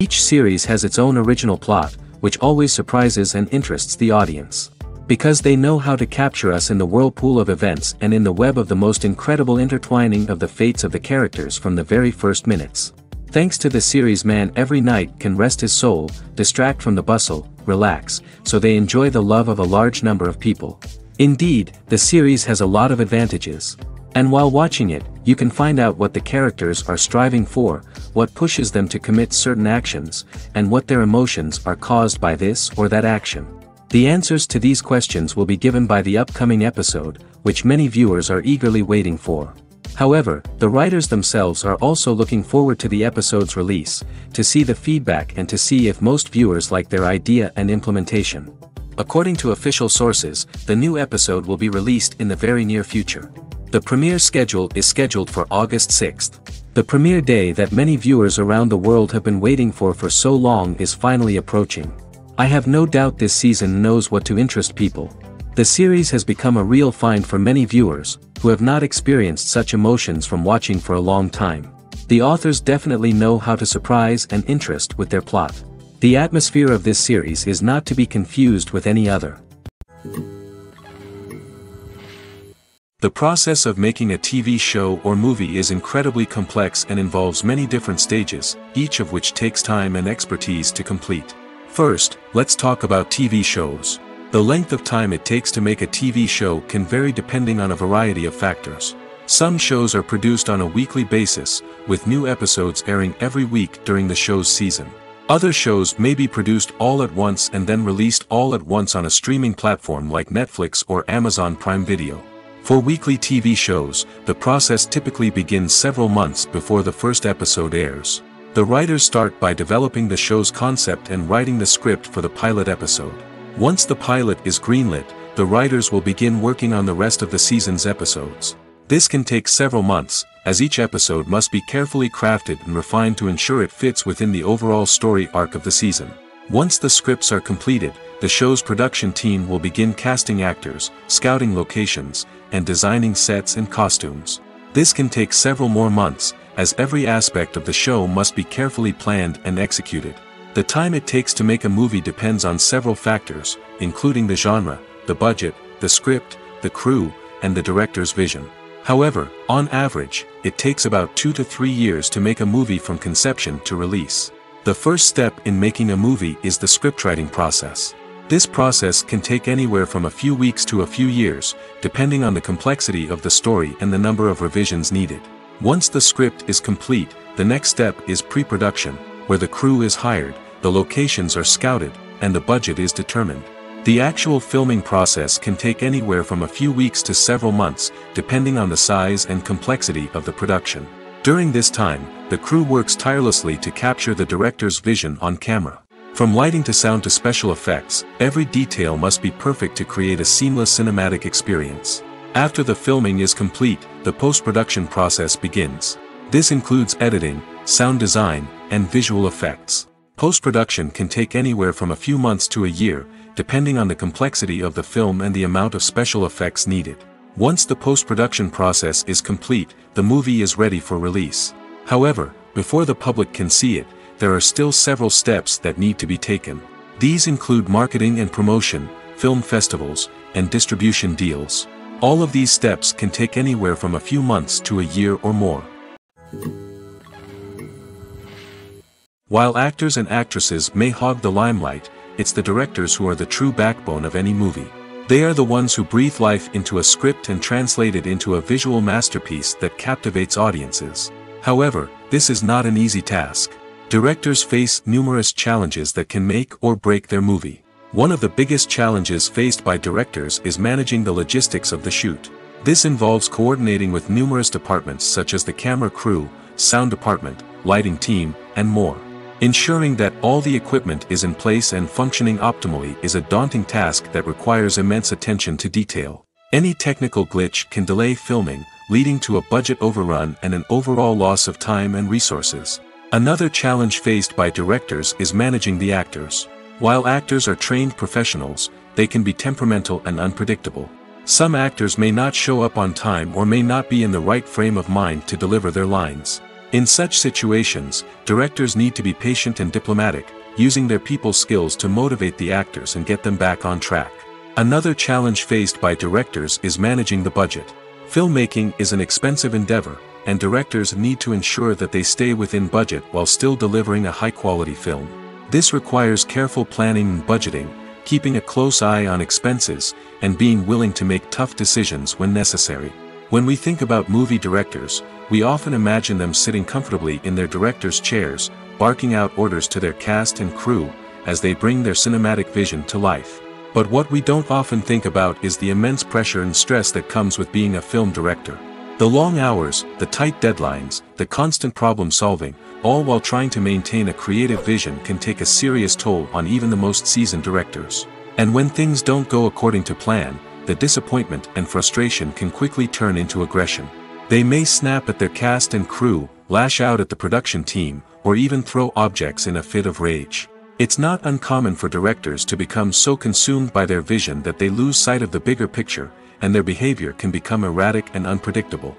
Each series has its own original plot, which always surprises and interests the audience. Because they know how to capture us in the whirlpool of events and in the web of the most incredible intertwining of the fates of the characters from the very first minutes. Thanks to the series, man every night can rest his soul, distract from the bustle, relax, so they enjoy the love of a large number of people. Indeed, the series has a lot of advantages. And while watching it, you can find out what the characters are striving for, what pushes them to commit certain actions, and what their emotions are caused by this or that action. The answers to these questions will be given by the upcoming episode, which many viewers are eagerly waiting for. However, the writers themselves are also looking forward to the episode's release, to see the feedback and to see if most viewers like their idea and implementation. According to official sources, the new episode will be released in the very near future. The premiere schedule is scheduled for August 6th. The premiere day that many viewers around the world have been waiting for so long is finally approaching. I have no doubt this season knows what to interest people. The series has become a real find for many viewers, who have not experienced such emotions from watching for a long time. The authors definitely know how to surprise and interest with their plot. The atmosphere of this series is not to be confused with any other. The process of making a TV show or movie is incredibly complex and involves many different stages, each of which takes time and expertise to complete. First, let's talk about TV shows. The length of time it takes to make a TV show can vary depending on a variety of factors. Some shows are produced on a weekly basis, with new episodes airing every week during the show's season. Other shows may be produced all at once and then released all at once on a streaming platform like Netflix or Amazon Prime Video. For weekly TV shows, the process typically begins several months before the first episode airs. The writers start by developing the show's concept and writing the script for the pilot episode. Once the pilot is greenlit, the writers will begin working on the rest of the season's episodes. This can take several months, as each episode must be carefully crafted and refined to ensure it fits within the overall story arc of the season. Once the scripts are completed, the show's production team will begin casting actors, scouting locations, and designing sets and costumes. This can take several more months, as every aspect of the show must be carefully planned and executed. The time it takes to make a movie depends on several factors, including the genre, the budget, the script, the crew, and the director's vision. However, on average, it takes about 2 to 3 years to make a movie from conception to release. The first step in making a movie is the scriptwriting process. This process can take anywhere from a few weeks to a few years, depending on the complexity of the story and the number of revisions needed. Once the script is complete, the next step is pre-production, where the crew is hired, the locations are scouted, and the budget is determined. The actual filming process can take anywhere from a few weeks to several months, depending on the size and complexity of the production. During this time, the crew works tirelessly to capture the director's vision on camera. From lighting to sound to special effects, every detail must be perfect to create a seamless cinematic experience. After the filming is complete, the post-production process begins. This includes editing, sound design, and visual effects. Post-production can take anywhere from a few months to a year, depending on the complexity of the film and the amount of special effects needed. Once the post-production process is complete, the movie is ready for release. However, before the public can see it, there are still several steps that need to be taken. These include marketing and promotion, film festivals, and distribution deals. All of these steps can take anywhere from a few months to a year or more. While actors and actresses may hog the limelight, it's the directors who are the true backbone of any movie. They are the ones who breathe life into a script and translate it into a visual masterpiece that captivates audiences. However, this is not an easy task. Directors face numerous challenges that can make or break their movie. One of the biggest challenges faced by directors is managing the logistics of the shoot. This involves coordinating with numerous departments such as the camera crew, sound department, lighting team, and more. Ensuring that all the equipment is in place and functioning optimally is a daunting task that requires immense attention to detail. Any technical glitch can delay filming, leading to a budget overrun and an overall loss of time and resources. Another challenge faced by directors is managing the actors. While actors are trained professionals, they can be temperamental and unpredictable. Some actors may not show up on time or may not be in the right frame of mind to deliver their lines. In such situations, directors need to be patient and diplomatic, using their people skills to motivate the actors and get them back on track. Another challenge faced by directors is managing the budget. Filmmaking is an expensive endeavor, and directors need to ensure that they stay within budget while still delivering a high-quality film. This requires careful planning and budgeting, keeping a close eye on expenses, and being willing to make tough decisions when necessary. When we think about movie directors, we often imagine them sitting comfortably in their director's chairs, barking out orders to their cast and crew, as they bring their cinematic vision to life. But what we don't often think about is the immense pressure and stress that comes with being a film director. The long hours, the tight deadlines, the constant problem solving, all while trying to maintain a creative vision can take a serious toll on even the most seasoned directors. And when things don't go according to plan, the disappointment and frustration can quickly turn into aggression. They may snap at their cast and crew, lash out at the production team, or even throw objects in a fit of rage. It's not uncommon for directors to become so consumed by their vision that they lose sight of the bigger picture, and their behavior can become erratic and unpredictable.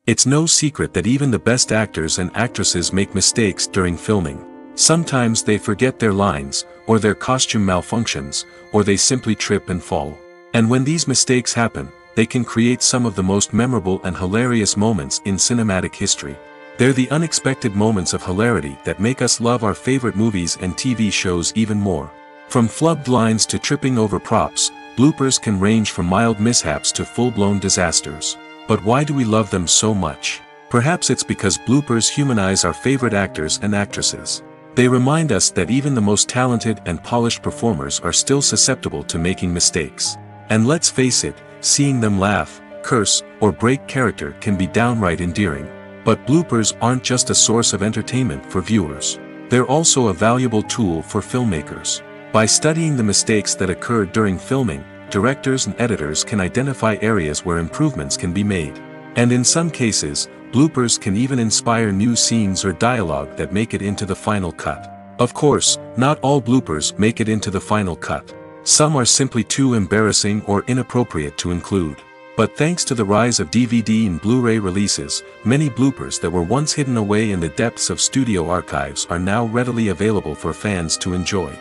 It's no secret that even the best actors and actresses make mistakes during filming. Sometimes they forget their lines, or their costume malfunctions, or they simply trip and fall. And when these mistakes happen, they can create some of the most memorable and hilarious moments in cinematic history. They're the unexpected moments of hilarity that make us love our favorite movies and TV shows even more. From flubbed lines to tripping over props, bloopers can range from mild mishaps to full-blown disasters. But why do we love them so much? Perhaps it's because bloopers humanize our favorite actors and actresses. They remind us that even the most talented and polished performers are still susceptible to making mistakes. And let's face it, seeing them laugh, curse, or break character can be downright endearing. But bloopers aren't just a source of entertainment for viewers. They're also a valuable tool for filmmakers. By studying the mistakes that occurred during filming, directors and editors can identify areas where improvements can be made. And in some cases, bloopers can even inspire new scenes or dialogue that make it into the final cut. Of course, not all bloopers make it into the final cut. Some are simply too embarrassing or inappropriate to include. But thanks to the rise of DVD and Blu-ray releases, many bloopers that were once hidden away in the depths of studio archives are now readily available for fans to enjoy.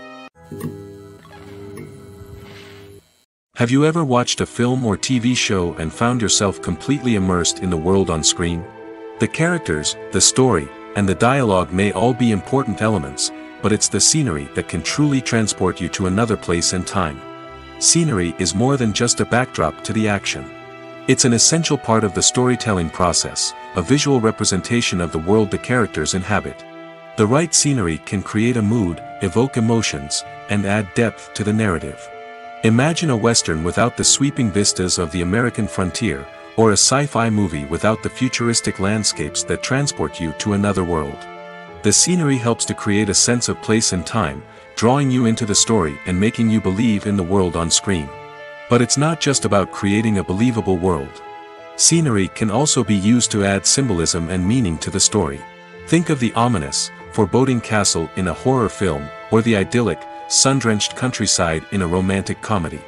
Have you ever watched a film or TV show and found yourself completely immersed in the world on screen? The characters, the story, and the dialogue may all be important elements, but it's the scenery that can truly transport you to another place and time. Scenery is more than just a backdrop to the action. It's an essential part of the storytelling process, a visual representation of the world the characters inhabit. The right scenery can create a mood, evoke emotions, and add depth to the narrative. Imagine a Western without the sweeping vistas of the American frontier, or a sci-fi movie without the futuristic landscapes that transport you to another world. The scenery helps to create a sense of place and time, drawing you into the story and making you believe in the world on screen. But it's not just about creating a believable world. Scenery can also be used to add symbolism and meaning to the story. Think of the ominous, foreboding castle in a horror film, or the idyllic, sun-drenched countryside in a romantic comedy.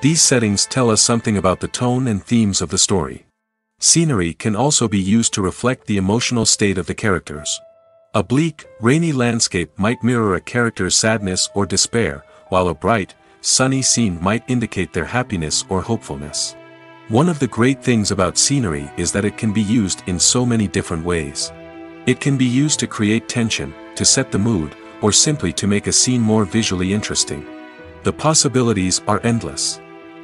These settings tell us something about the tone and themes of the story. Scenery can also be used to reflect the emotional state of the characters. A bleak, rainy landscape might mirror a character's sadness or despair, while a bright, sunny scene might indicate their happiness or hopefulness. One of the great things about scenery is that it can be used in so many different ways. It can be used to create tension, to set the mood, or simply to make a scene more visually interesting. The possibilities are endless.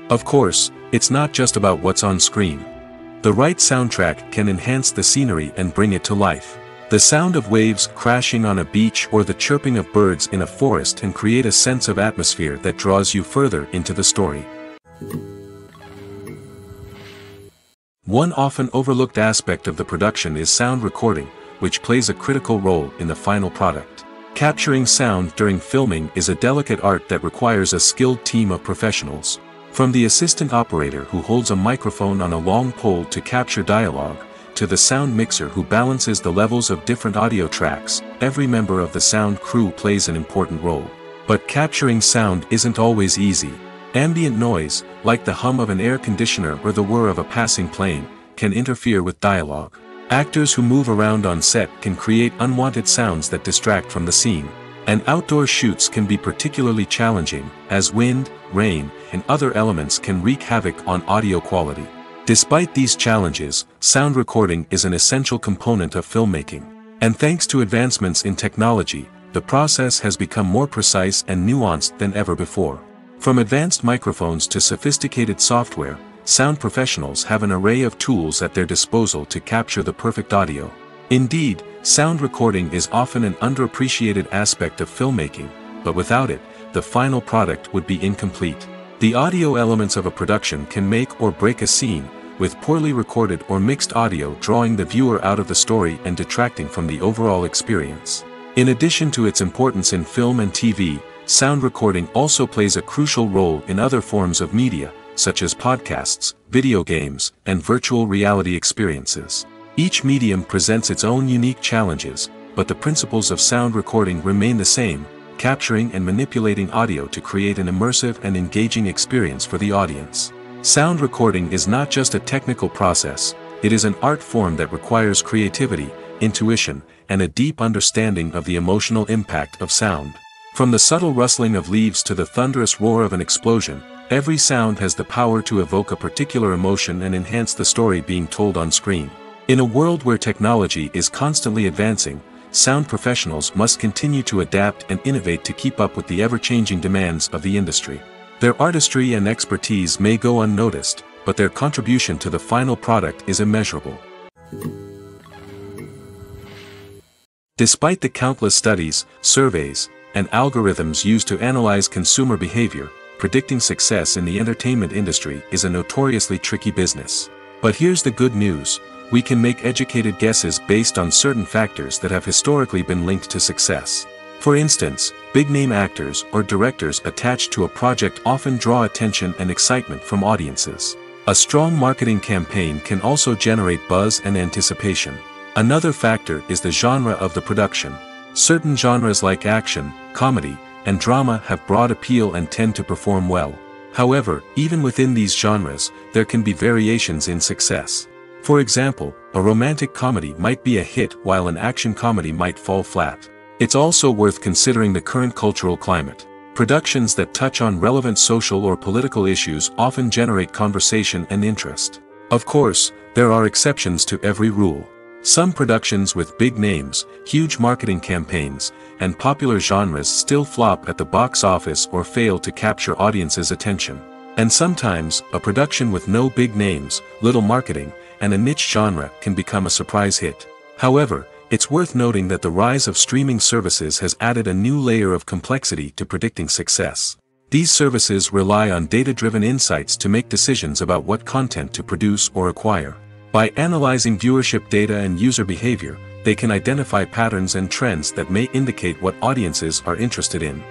Of course, it's not just about what's on screen. The right soundtrack can enhance the scenery and bring it to life. The sound of waves crashing on a beach or the chirping of birds in a forest can create a sense of atmosphere that draws you further into the story. One often overlooked aspect of the production is sound recording, which plays a critical role in the final product. Capturing sound during filming is a delicate art that requires a skilled team of professionals. From the assistant operator who holds a microphone on a long pole to capture dialogue, to the sound mixer who balances the levels of different audio tracks, every member of the sound crew plays an important role. But capturing sound isn't always easy. Ambient noise, like the hum of an air conditioner or the whir of a passing plane, can interfere with dialogue. Actors who move around on set can create unwanted sounds that distract from the scene. And outdoor shoots can be particularly challenging, as wind, rain, and other elements can wreak havoc on audio quality. Despite these challenges, sound recording is an essential component of filmmaking. And thanks to advancements in technology, the process has become more precise and nuanced than ever before. From advanced microphones to sophisticated software, sound professionals have an array of tools at their disposal to capture the perfect audio. Indeed, sound recording is often an underappreciated aspect of filmmaking, but without it, the final product would be incomplete. The audio elements of a production can make or break a scene, with poorly recorded or mixed audio drawing the viewer out of the story and detracting from the overall experience. In addition to its importance in film and TV, sound recording also plays a crucial role in other forms of media, such as podcasts, video games, and virtual reality experiences. Each medium presents its own unique challenges, but the principles of sound recording remain the same, capturing and manipulating audio to create an immersive and engaging experience for the audience. Sound recording is not just a technical process, it is an art form that requires creativity, intuition, and a deep understanding of the emotional impact of sound. From the subtle rustling of leaves to the thunderous roar of an explosion, every sound has the power to evoke a particular emotion and enhance the story being told on screen. In a world where technology is constantly advancing, sound professionals must continue to adapt and innovate to keep up with the ever-changing demands of the industry. Their artistry and expertise may go unnoticed, but their contribution to the final product is immeasurable. Despite the countless studies, surveys, and algorithms used to analyze consumer behavior, predicting success in the entertainment industry is a notoriously tricky business. But here's the good news: we can make educated guesses based on certain factors that have historically been linked to success. For instance, big-name actors or directors attached to a project often draw attention and excitement from audiences. A strong marketing campaign can also generate buzz and anticipation. Another factor is the genre of the production. Certain genres like action, comedy, and drama have broad appeal and tend to perform well. However, even within these genres, there can be variations in success. For example, a romantic comedy might be a hit while an action comedy might fall flat. It's also worth considering the current cultural climate. Productions that touch on relevant social or political issues often generate conversation and interest. Of course, there are exceptions to every rule. Some productions with big names, huge marketing campaigns, and popular genres still flop at the box office or fail to capture audiences' attention. And sometimes, a production with no big names, little marketing, and a niche genre can become a surprise hit. However, it's worth noting that the rise of streaming services has added a new layer of complexity to predicting success. These services rely on data-driven insights to make decisions about what content to produce or acquire. By analyzing viewership data and user behavior, they can identify patterns and trends that may indicate what audiences are interested in.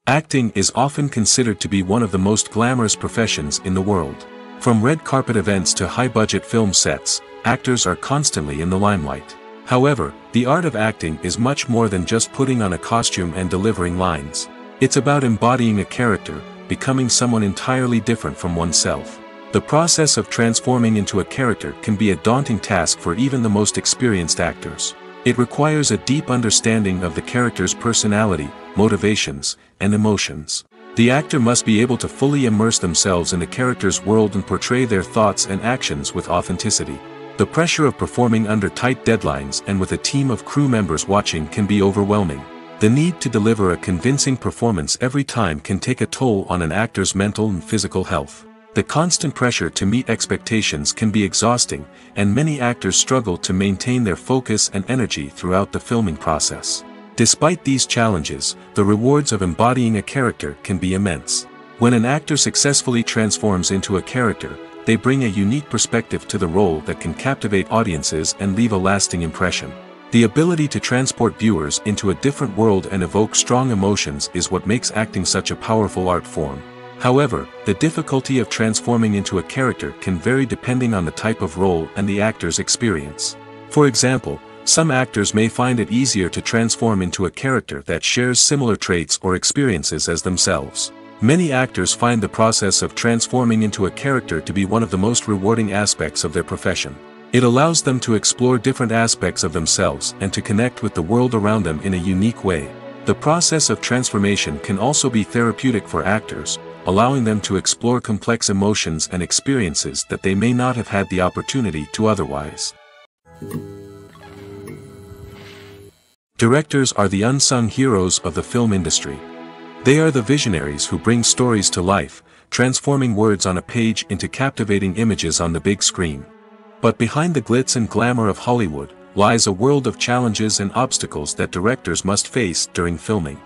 Acting is often considered to be one of the most glamorous professions in the world. From red carpet events to high-budget film sets, actors are constantly in the limelight. However, the art of acting is much more than just putting on a costume and delivering lines. It's about embodying a character, becoming someone entirely different from oneself. The process of transforming into a character can be a daunting task for even the most experienced actors. It requires a deep understanding of the character's personality, motivations, and emotions. The actor must be able to fully immerse themselves in the character's world and portray their thoughts and actions with authenticity. The pressure of performing under tight deadlines and with a team of crew members watching can be overwhelming. The need to deliver a convincing performance every time can take a toll on an actor's mental and physical health. The constant pressure to meet expectations can be exhausting, and many actors struggle to maintain their focus and energy throughout the filming process. Despite these challenges, the rewards of embodying a character can be immense. When an actor successfully transforms into a character, they bring a unique perspective to the role that can captivate audiences and leave a lasting impression. The ability to transport viewers into a different world and evoke strong emotions is what makes acting such a powerful art form. However, the difficulty of transforming into a character can vary depending on the type of role and the actor's experience. For example, some actors may find it easier to transform into a character that shares similar traits or experiences as themselves. Many actors find the process of transforming into a character to be one of the most rewarding aspects of their profession. It allows them to explore different aspects of themselves and to connect with the world around them in a unique way. The process of transformation can also be therapeutic for actors, allowing them to explore complex emotions and experiences that they may not have had the opportunity to otherwise. Directors are the unsung heroes of the film industry. They are the visionaries who bring stories to life, transforming words on a page into captivating images on the big screen. But behind the glitz and glamour of Hollywood, lies a world of challenges and obstacles that directors must face during filming.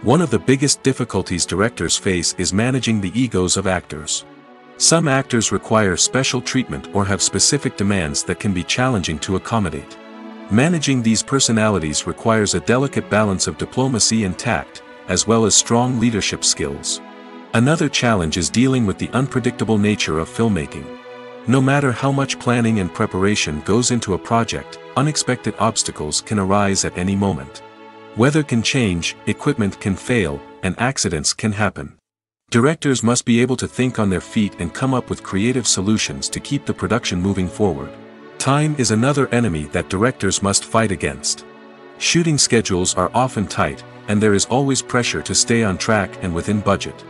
One of the biggest difficulties directors face is managing the egos of actors. Some actors require special treatment or have specific demands that can be challenging to accommodate. Managing these personalities requires a delicate balance of diplomacy and tact, as well as strong leadership skills. Another challenge is dealing with the unpredictable nature of filmmaking. No matter how much planning and preparation goes into a project, unexpected obstacles can arise at any moment. Weather can change, equipment can fail, and accidents can happen. Directors must be able to think on their feet and come up with creative solutions to keep the production moving forward. Time is another enemy that directors must fight against. Shooting schedules are often tight, and there is always pressure to stay on track and within budget.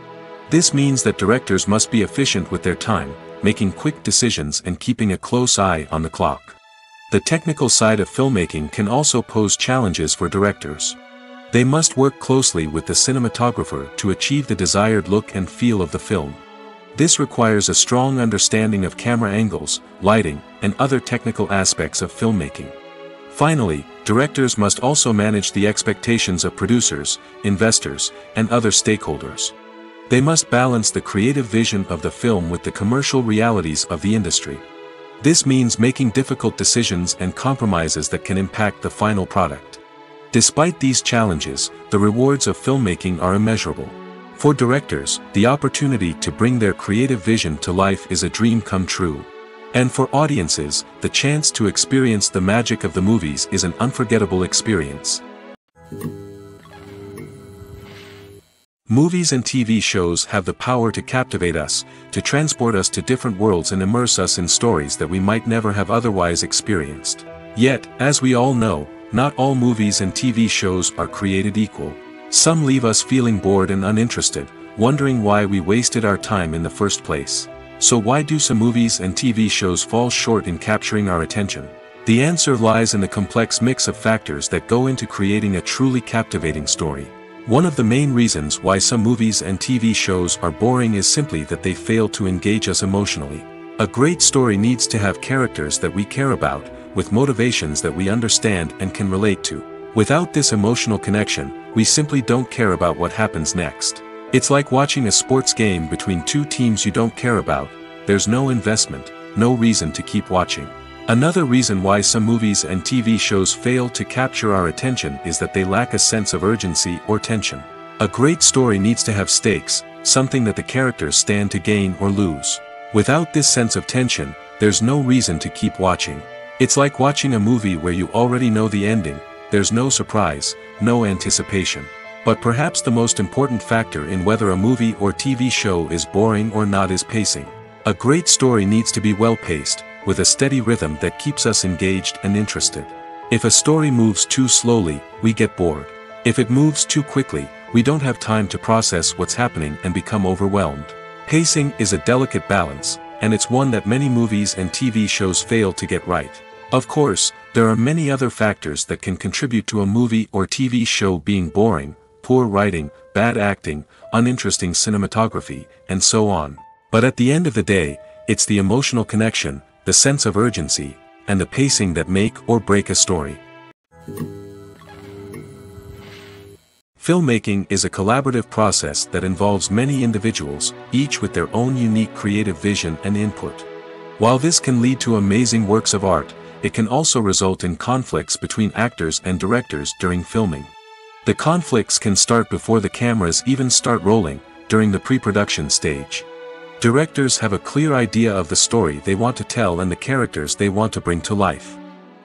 This means that directors must be efficient with their time, making quick decisions and keeping a close eye on the clock. The technical side of filmmaking can also pose challenges for directors. They must work closely with the cinematographer to achieve the desired look and feel of the film. This requires a strong understanding of camera angles, lighting, and other technical aspects of filmmaking. Finally, directors must also manage the expectations of producers, investors, and other stakeholders. They must balance the creative vision of the film with the commercial realities of the industry. This means making difficult decisions and compromises that can impact the final product. Despite these challenges, the rewards of filmmaking are immeasurable. For directors, the opportunity to bring their creative vision to life is a dream come true. And for audiences, the chance to experience the magic of the movies is an unforgettable experience. Movies and TV shows have the power to captivate us, to transport us to different worlds and immerse us in stories that we might never have otherwise experienced. Yet, as we all know, not all movies and TV shows are created equal. Some leave us feeling bored and uninterested, wondering why we wasted our time in the first place. So why do some movies and TV shows fall short in capturing our attention? The answer lies in the complex mix of factors that go into creating a truly captivating story. One of the main reasons why some movies and TV shows are boring is simply that they fail to engage us emotionally. A great story needs to have characters that we care about, with motivations that we understand and can relate to. Without this emotional connection, we simply don't care about what happens next. It's like watching a sports game between two teams you don't care about. There's no investment, no reason to keep watching. Another reason why some movies and TV shows fail to capture our attention is that they lack a sense of urgency or tension. A great story needs to have stakes, something that the characters stand to gain or lose. Without this sense of tension, there's no reason to keep watching. It's like watching a movie where you already know the ending. There's no surprise, no anticipation. But perhaps the most important factor in whether a movie or TV show is boring or not is pacing. A great story needs to be well-paced, with a steady rhythm that keeps us engaged and interested. If a story moves too slowly, we get bored. If it moves too quickly, we don't have time to process what's happening and become overwhelmed. Pacing is a delicate balance, and it's one that many movies and TV shows fail to get right. Of course, there are many other factors that can contribute to a movie or TV show being boring: poor writing, bad acting, uninteresting cinematography, and so on. But at the end of the day, it's the emotional connection, the sense of urgency, and the pacing that make or break a story. Filmmaking is a collaborative process that involves many individuals, each with their own unique creative vision and input. While this can lead to amazing works of art, it can also result in conflicts between actors and directors during filming. The conflicts can start before the cameras even start rolling, during the pre-production stage. Directors have a clear idea of the story they want to tell and the characters they want to bring to life.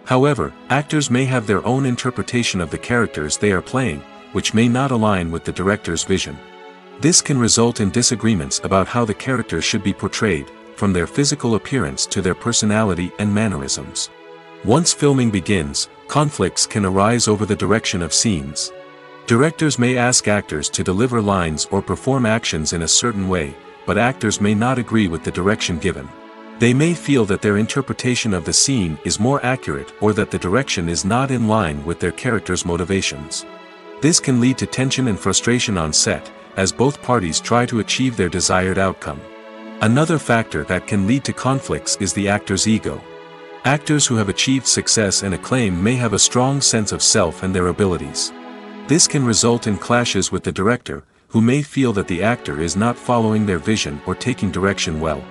However, actors may have their own interpretation of the characters they are playing, which may not align with the director's vision. This can result in disagreements about how the characters should be portrayed, from their physical appearance to their personality and mannerisms. Once filming begins, conflicts can arise over the direction of scenes. Directors may ask actors to deliver lines or perform actions in a certain way, but actors may not agree with the direction given. They may feel that their interpretation of the scene is more accurate or that the direction is not in line with their character's motivations. This can lead to tension and frustration on set, as both parties try to achieve their desired outcome. Another factor that can lead to conflicts is the actor's ego. Actors who have achieved success and acclaim may have a strong sense of self and their abilities. This can result in clashes with the director, who may feel that the actor is not following their vision or taking direction well.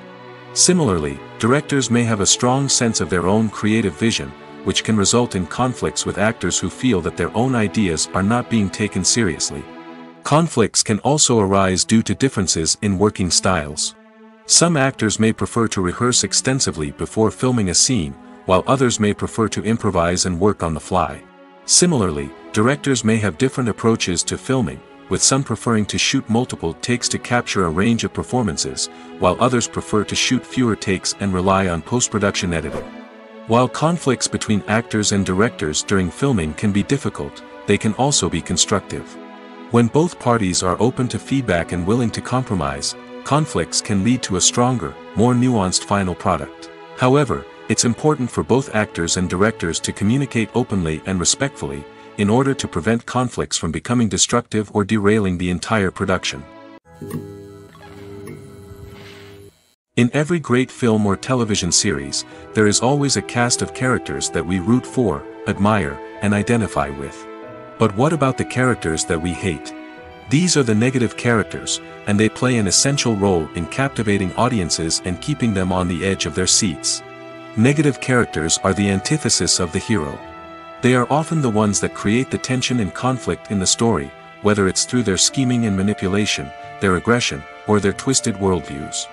Similarly, directors may have a strong sense of their own creative vision, which can result in conflicts with actors who feel that their own ideas are not being taken seriously. Conflicts can also arise due to differences in working styles. Some actors may prefer to rehearse extensively before filming a scene, while others may prefer to improvise and work on the fly. Similarly, directors may have different approaches to filming, with some preferring to shoot multiple takes to capture a range of performances, while others prefer to shoot fewer takes and rely on post-production editing. While conflicts between actors and directors during filming can be difficult, they can also be constructive. When both parties are open to feedback and willing to compromise, conflicts can lead to a stronger, more nuanced final product. However, it's important for both actors and directors to communicate openly and respectfully, in order to prevent conflicts from becoming destructive or derailing the entire production. In every great film or television series, there is always a cast of characters that we root for, admire, and identify with. But what about the characters that we hate? These are the negative characters, and they play an essential role in captivating audiences and keeping them on the edge of their seats. Negative characters are the antithesis of the hero. They are often the ones that create the tension and conflict in the story, whether it's through their scheming and manipulation, their aggression, or their twisted worldviews.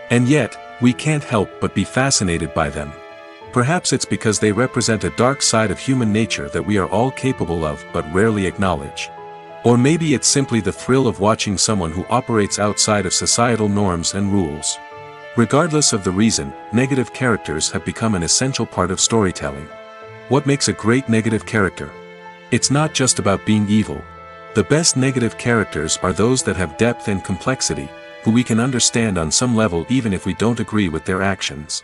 And yet, we can't help but be fascinated by them. Perhaps it's because they represent a dark side of human nature that we are all capable of but rarely acknowledge. Or maybe it's simply the thrill of watching someone who operates outside of societal norms and rules. Regardless of the reason, negative characters have become an essential part of storytelling. What makes a great negative character? It's not just about being evil. The best negative characters are those that have depth and complexity, who we can understand on some level even if we don't agree with their actions.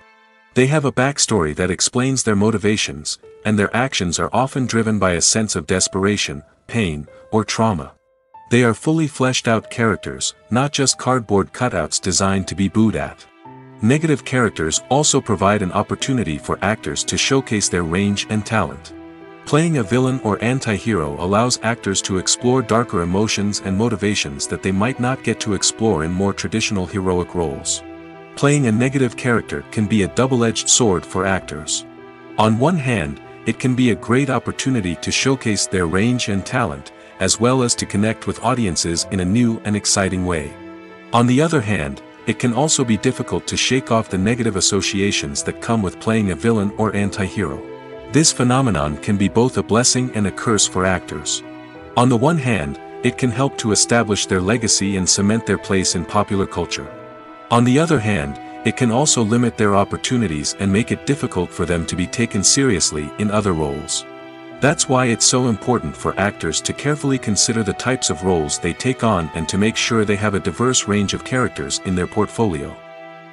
They have a backstory that explains their motivations, and their actions are often driven by a sense of desperation, pain, or trauma. They are fully fleshed out characters, not just cardboard cutouts designed to be booed at. Negative characters also provide an opportunity for actors to showcase their range and talent. Playing a villain or anti-hero allows actors to explore darker emotions and motivations that they might not get to explore in more traditional heroic roles. Playing a negative character can be a double-edged sword for actors. On one hand, it can be a great opportunity to showcase their range and talent, as well as to connect with audiences in a new and exciting way. On the other hand, it can also be difficult to shake off the negative associations that come with playing a villain or anti-hero. This phenomenon can be both a blessing and a curse for actors. On the one hand, it can help to establish their legacy and cement their place in popular culture. On the other hand, it can also limit their opportunities and make it difficult for them to be taken seriously in other roles. That's why it's so important for actors to carefully consider the types of roles they take on and to make sure they have a diverse range of characters in their portfolio.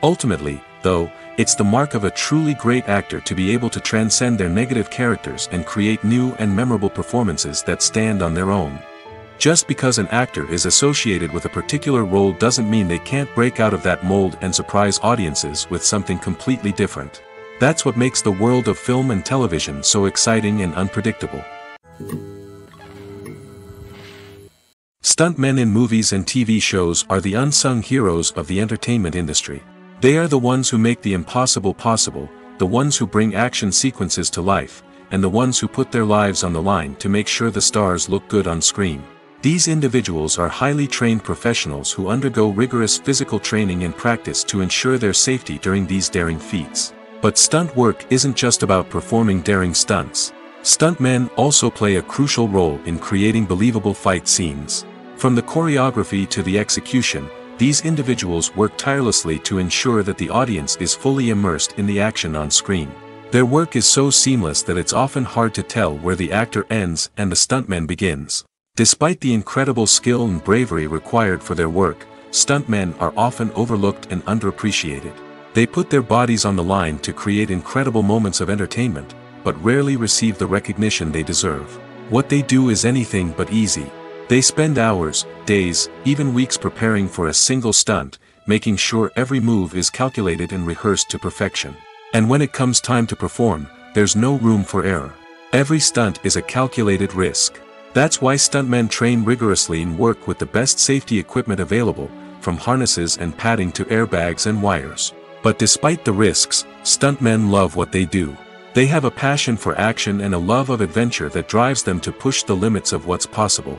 Ultimately, though, it's the mark of a truly great actor to be able to transcend their negative characters and create new and memorable performances that stand on their own. Just because an actor is associated with a particular role doesn't mean they can't break out of that mold and surprise audiences with something completely different. That's what makes the world of film and television so exciting and unpredictable. Stuntmen in movies and TV shows are the unsung heroes of the entertainment industry. They are the ones who make the impossible possible, the ones who bring action sequences to life, and the ones who put their lives on the line to make sure the stars look good on screen. These individuals are highly trained professionals who undergo rigorous physical training and practice to ensure their safety during these daring feats. But stunt work isn't just about performing daring stunts. Stuntmen also play a crucial role in creating believable fight scenes. From the choreography to the execution, these individuals work tirelessly to ensure that the audience is fully immersed in the action on screen. Their work is so seamless that it's often hard to tell where the actor ends and the stuntman begins. Despite the incredible skill and bravery required for their work, stuntmen are often overlooked and underappreciated. They put their bodies on the line to create incredible moments of entertainment, but rarely receive the recognition they deserve. What they do is anything but easy. They spend hours, days, even weeks preparing for a single stunt, making sure every move is calculated and rehearsed to perfection. And when it comes time to perform, there's no room for error. Every stunt is a calculated risk. That's why stuntmen train rigorously and work with the best safety equipment available, from harnesses and padding to airbags and wires. But despite the risks, stuntmen love what they do. They have a passion for action and a love of adventure that drives them to push the limits of what's possible.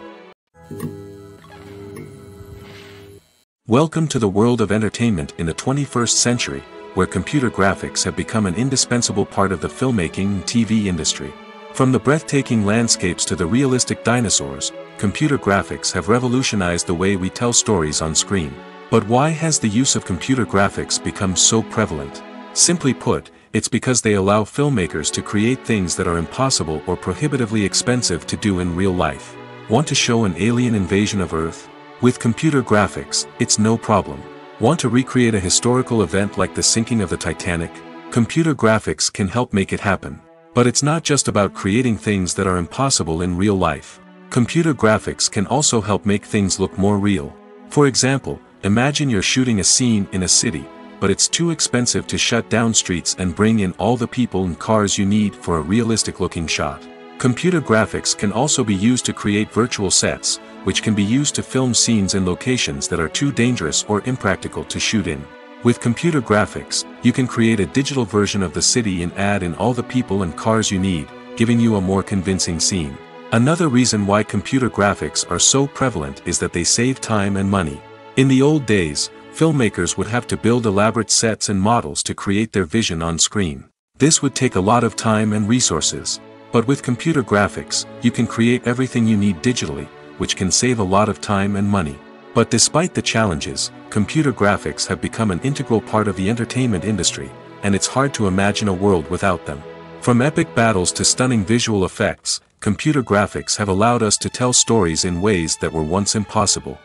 Welcome to the world of entertainment in the 21st century, where computer graphics have become an indispensable part of the filmmaking and TV industry. From the breathtaking landscapes to the realistic dinosaurs, computer graphics have revolutionized the way we tell stories on screen. But why has the use of computer graphics become so prevalent? Simply put, it's because they allow filmmakers to create things that are impossible or prohibitively expensive to do in real life. Want to show an alien invasion of Earth? With computer graphics, it's no problem. Want to recreate a historical event like the sinking of the Titanic? Computer graphics can help make it happen. But it's not just about creating things that are impossible in real life. Computer graphics can also help make things look more real. For example, imagine you're shooting a scene in a city, but it's too expensive to shut down streets and bring in all the people and cars you need for a realistic-looking shot. Computer graphics can also be used to create virtual sets, which can be used to film scenes in locations that are too dangerous or impractical to shoot in. With computer graphics, you can create a digital version of the city and add in all the people and cars you need, giving you a more convincing scene. Another reason why computer graphics are so prevalent is that they save time and money. In the old days, filmmakers would have to build elaborate sets and models to create their vision on screen. This would take a lot of time and resources. But with computer graphics, you can create everything you need digitally, which can save a lot of time and money. But despite the challenges, computer graphics have become an integral part of the entertainment industry, and it's hard to imagine a world without them. From epic battles to stunning visual effects, computer graphics have allowed us to tell stories in ways that were once impossible.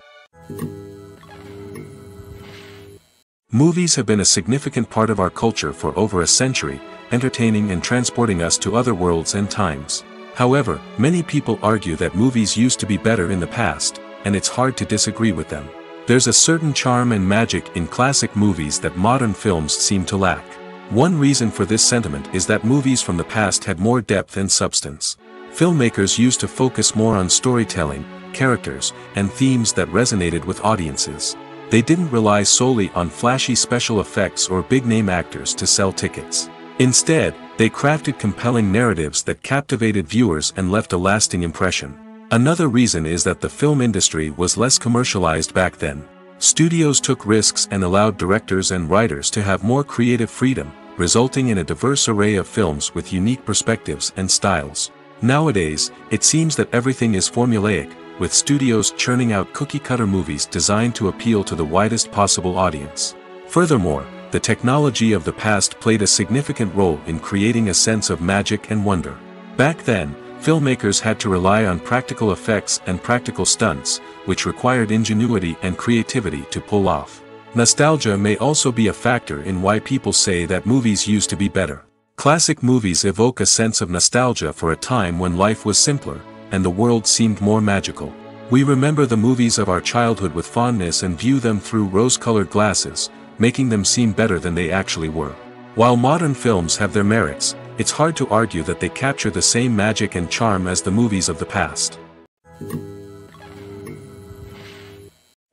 Movies have been a significant part of our culture for over a century, entertaining and transporting us to other worlds and times. However, many people argue that movies used to be better in the past, and it's hard to disagree with them. There's a certain charm and magic in classic movies that modern films seem to lack. One reason for this sentiment is that movies from the past had more depth and substance. Filmmakers used to focus more on storytelling, characters, and themes that resonated with audiences. They didn't rely solely on flashy special effects or big-name actors to sell tickets. Instead, they crafted compelling narratives that captivated viewers and left a lasting impression. Another reason is that the film industry was less commercialized back then. Studios took risks and allowed directors and writers to have more creative freedom, resulting in a diverse array of films with unique perspectives and styles. Nowadays, it seems that everything is formulaic, with studios churning out cookie-cutter movies designed to appeal to the widest possible audience. Furthermore, the technology of the past played a significant role in creating a sense of magic and wonder. Back then, filmmakers had to rely on practical effects and practical stunts, which required ingenuity and creativity to pull off. Nostalgia may also be a factor in why people say that movies used to be better. Classic movies evoke a sense of nostalgia for a time when life was simpler, and the world seemed more magical. We remember the movies of our childhood with fondness and view them through rose-colored glasses, making them seem better than they actually were. While modern films have their merits, it's hard to argue that they capture the same magic and charm as the movies of the past.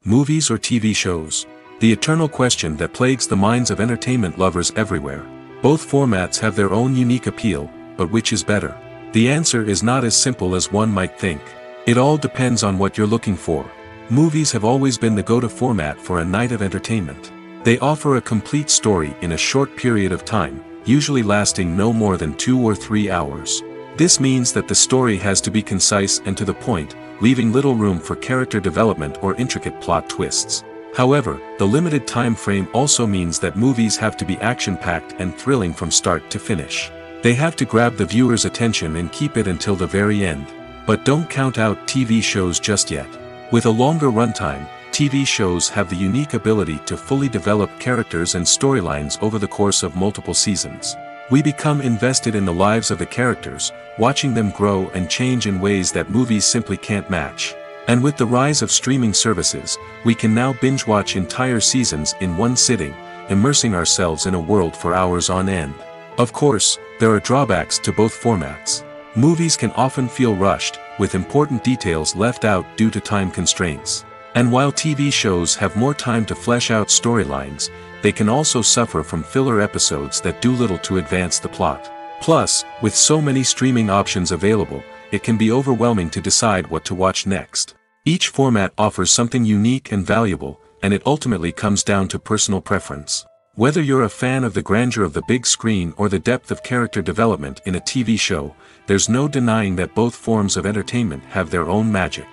Movies or TV shows? The eternal question that plagues the minds of entertainment lovers everywhere. Both formats have their own unique appeal, but which is better? The answer is not as simple as one might think. It all depends on what you're looking for. Movies have always been the go-to format for a night of entertainment. They offer a complete story in a short period of time, usually lasting no more than 2 or 3 hours. This means that the story has to be concise and to the point, leaving little room for character development or intricate plot twists. However, the limited time frame also means that movies have to be action-packed and thrilling from start to finish. They have to grab the viewer's attention and keep it until the very end. But don't count out TV shows just yet. With a longer runtime, TV shows have the unique ability to fully develop characters and storylines over the course of multiple seasons. We become invested in the lives of the characters, watching them grow and change in ways that movies simply can't match. And with the rise of streaming services, we can now binge-watch entire seasons in one sitting, immersing ourselves in a world for hours on end. Of course, there are drawbacks to both formats. Movies can often feel rushed, with important details left out due to time constraints. And while TV shows have more time to flesh out storylines, they can also suffer from filler episodes that do little to advance the plot. Plus, with so many streaming options available, it can be overwhelming to decide what to watch next. Each format offers something unique and valuable, and it ultimately comes down to personal preference. Whether you're a fan of the grandeur of the big screen or the depth of character development in a TV show, there's no denying that both forms of entertainment have their own magic.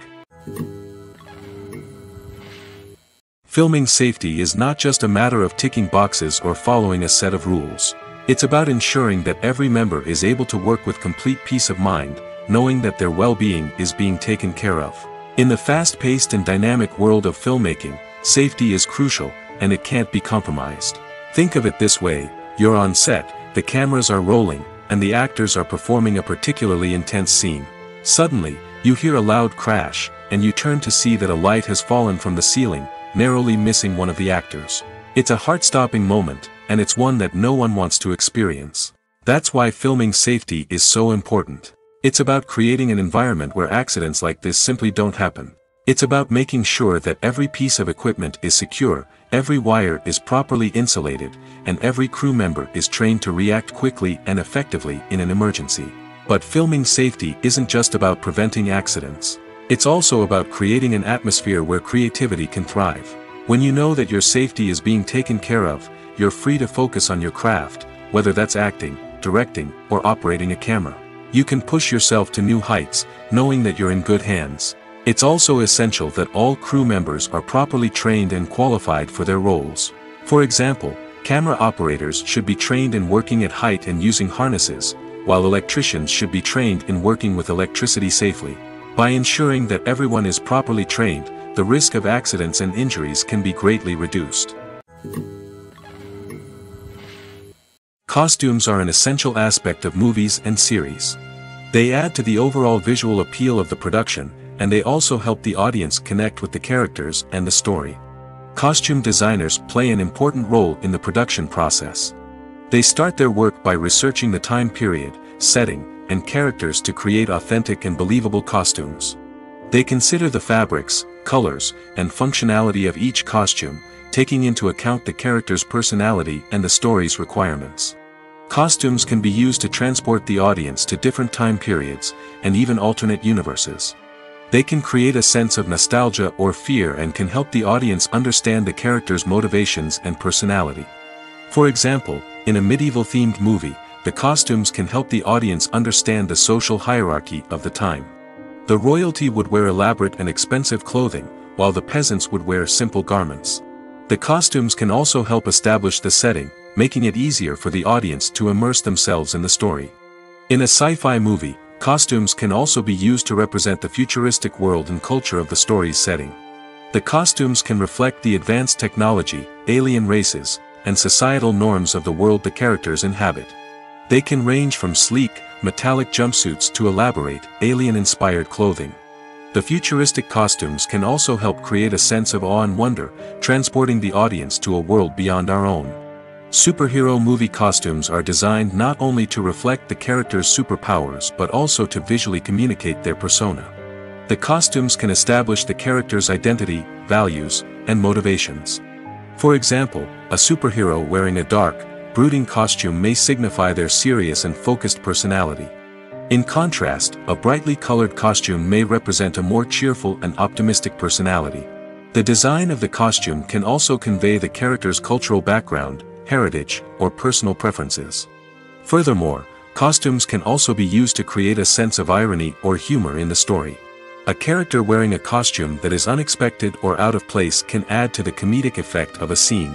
Filming safety is not just a matter of ticking boxes or following a set of rules. It's about ensuring that every member is able to work with complete peace of mind, knowing that their well-being is being taken care of. In the fast-paced and dynamic world of filmmaking, safety is crucial, and it can't be compromised. Think of it this way: you're on set, the cameras are rolling, and the actors are performing a particularly intense scene. Suddenly, you hear a loud crash, and you turn to see that a light has fallen from the ceiling, narrowly missing one of the actors. It's a heart-stopping moment, and it's one that no one wants to experience. That's why filming safety is so important. It's about creating an environment where accidents like this simply don't happen. It's about making sure that every piece of equipment is secure, every wire is properly insulated, and every crew member is trained to react quickly and effectively in an emergency. But filming safety isn't just about preventing accidents. It's also about creating an atmosphere where creativity can thrive. When you know that your safety is being taken care of, you're free to focus on your craft, whether that's acting, directing, or operating a camera. You can push yourself to new heights, knowing that you're in good hands. It's also essential that all crew members are properly trained and qualified for their roles. For example, camera operators should be trained in working at height and using harnesses, while electricians should be trained in working with electricity safely. By ensuring that everyone is properly trained, the risk of accidents and injuries can be greatly reduced. Costumes are an essential aspect of movies and series. They add to the overall visual appeal of the production, and they also help the audience connect with the characters and the story. Costume designers play an important role in the production process. They start their work by researching the time period, setting, and characters to create authentic and believable costumes. They consider the fabrics, colors, and functionality of each costume, taking into account the character's personality and the story's requirements. Costumes can be used to transport the audience to different time periods, and even alternate universes. They can create a sense of nostalgia or fear and can help the audience understand the character's motivations and personality. For example, in a medieval-themed movie, the costumes can help the audience understand the social hierarchy of the time. The royalty would wear elaborate and expensive clothing, while the peasants would wear simple garments. The costumes can also help establish the setting, making it easier for the audience to immerse themselves in the story. In a sci-fi movie, costumes can also be used to represent the futuristic world and culture of the story's setting. The costumes can reflect the advanced technology, alien races, and societal norms of the world the characters inhabit. They can range from sleek, metallic jumpsuits to elaborate, alien-inspired clothing. The futuristic costumes can also help create a sense of awe and wonder, transporting the audience to a world beyond our own. Superhero movie costumes are designed not only to reflect the character's superpowers but also to visually communicate their persona. The costumes can establish the character's identity, values, and motivations. For example, a superhero wearing a dark, brooding costume may signify their serious and focused personality. In contrast, a brightly colored costume may represent a more cheerful and optimistic personality. The design of the costume can also convey the character's cultural background, heritage, or personal preferences. Furthermore, costumes can also be used to create a sense of irony or humor in the story. A character wearing a costume that is unexpected or out of place can add to the comedic effect of a scene.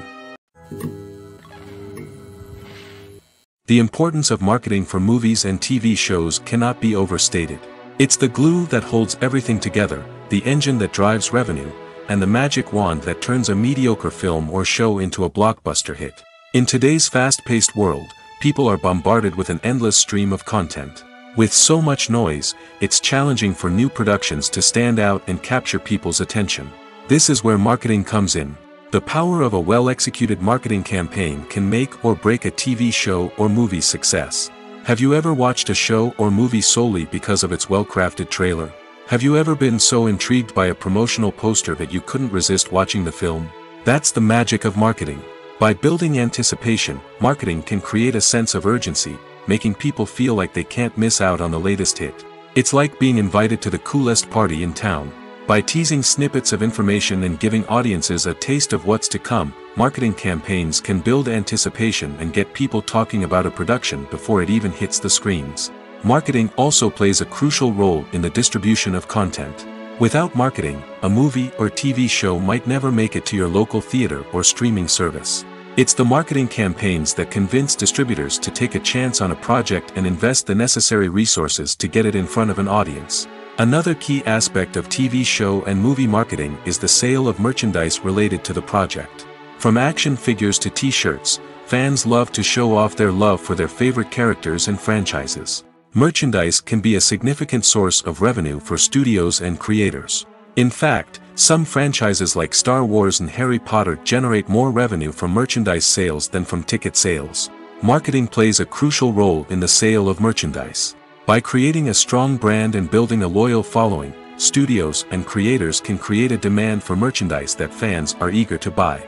The importance of marketing for movies and TV shows cannot be overstated. It's the glue that holds everything together, the engine that drives revenue, and the magic wand that turns a mediocre film or show into a blockbuster hit. In today's fast-paced world, people are bombarded with an endless stream of content. With so much noise, it's challenging for new productions to stand out and capture people's attention. This is where marketing comes in. The power of a well-executed marketing campaign can make or break a TV show or movie's success. Have you ever watched a show or movie solely because of its well-crafted trailer? Have you ever been so intrigued by a promotional poster that you couldn't resist watching the film? That's the magic of marketing. By building anticipation, marketing can create a sense of urgency, making people feel like they can't miss out on the latest hit. It's like being invited to the coolest party in town. By teasing snippets of information and giving audiences a taste of what's to come, marketing campaigns can build anticipation and get people talking about a production before it even hits the screens. Marketing also plays a crucial role in the distribution of content. Without marketing, a movie or TV show might never make it to your local theater or streaming service. It's the marketing campaigns that convince distributors to take a chance on a project and invest the necessary resources to get it in front of an audience. Another key aspect of TV show and movie marketing is the sale of merchandise related to the project. From action figures to t-shirts, fans love to show off their love for their favorite characters and franchises. Merchandise can be a significant source of revenue for studios and creators. In fact, some franchises like Star Wars and Harry Potter generate more revenue from merchandise sales than from ticket sales. Marketing plays a crucial role in the sale of merchandise. By creating a strong brand and building a loyal following, studios and creators can create a demand for merchandise that fans are eager to buy.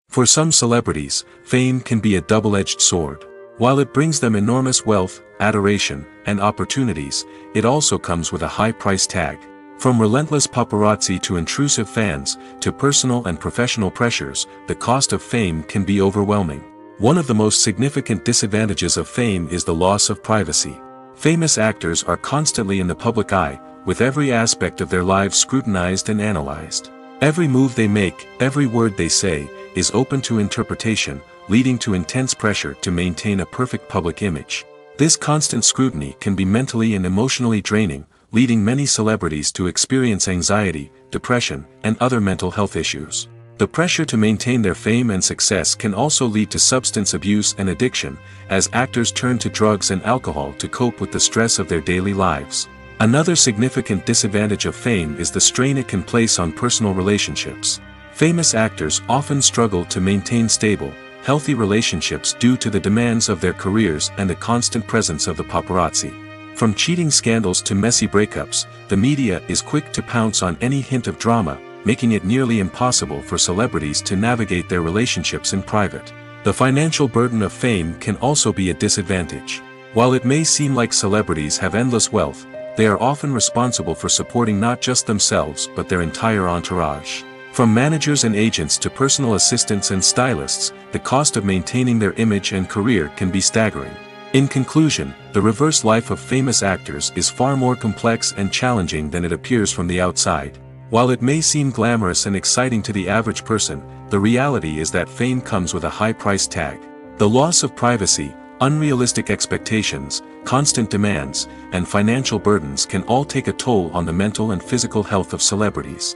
For some celebrities, fame can be a double-edged sword. While it brings them enormous wealth, adoration, and opportunities, it also comes with a high price tag. From relentless paparazzi to intrusive fans, to personal and professional pressures, the cost of fame can be overwhelming. One of the most significant disadvantages of fame is the loss of privacy. Famous actors are constantly in the public eye, with every aspect of their lives scrutinized and analyzed. Every move they make, every word they say, is open to interpretation, leading to intense pressure to maintain a perfect public image. This constant scrutiny can be mentally and emotionally draining, leading many celebrities to experience anxiety, depression, and other mental health issues. The pressure to maintain their fame and success can also lead to substance abuse and addiction, as actors turn to drugs and alcohol to cope with the stress of their daily lives. Another significant disadvantage of fame is the strain it can place on personal relationships. Famous actors often struggle to maintain stable, healthy relationships due to the demands of their careers and the constant presence of the paparazzi. From cheating scandals to messy breakups, the media is quick to pounce on any hint of drama, making it nearly impossible for celebrities to navigate their relationships in private. The financial burden of fame can also be a disadvantage. While it may seem like celebrities have endless wealth, they are often responsible for supporting not just themselves but their entire entourage. From managers and agents to personal assistants and stylists, the cost of maintaining their image and career can be staggering. In conclusion, the reverse life of famous actors is far more complex and challenging than it appears from the outside. While it may seem glamorous and exciting to the average person, the reality is that fame comes with a high price tag. The loss of privacy, unrealistic expectations, constant demands, and financial burdens can all take a toll on the mental and physical health of celebrities.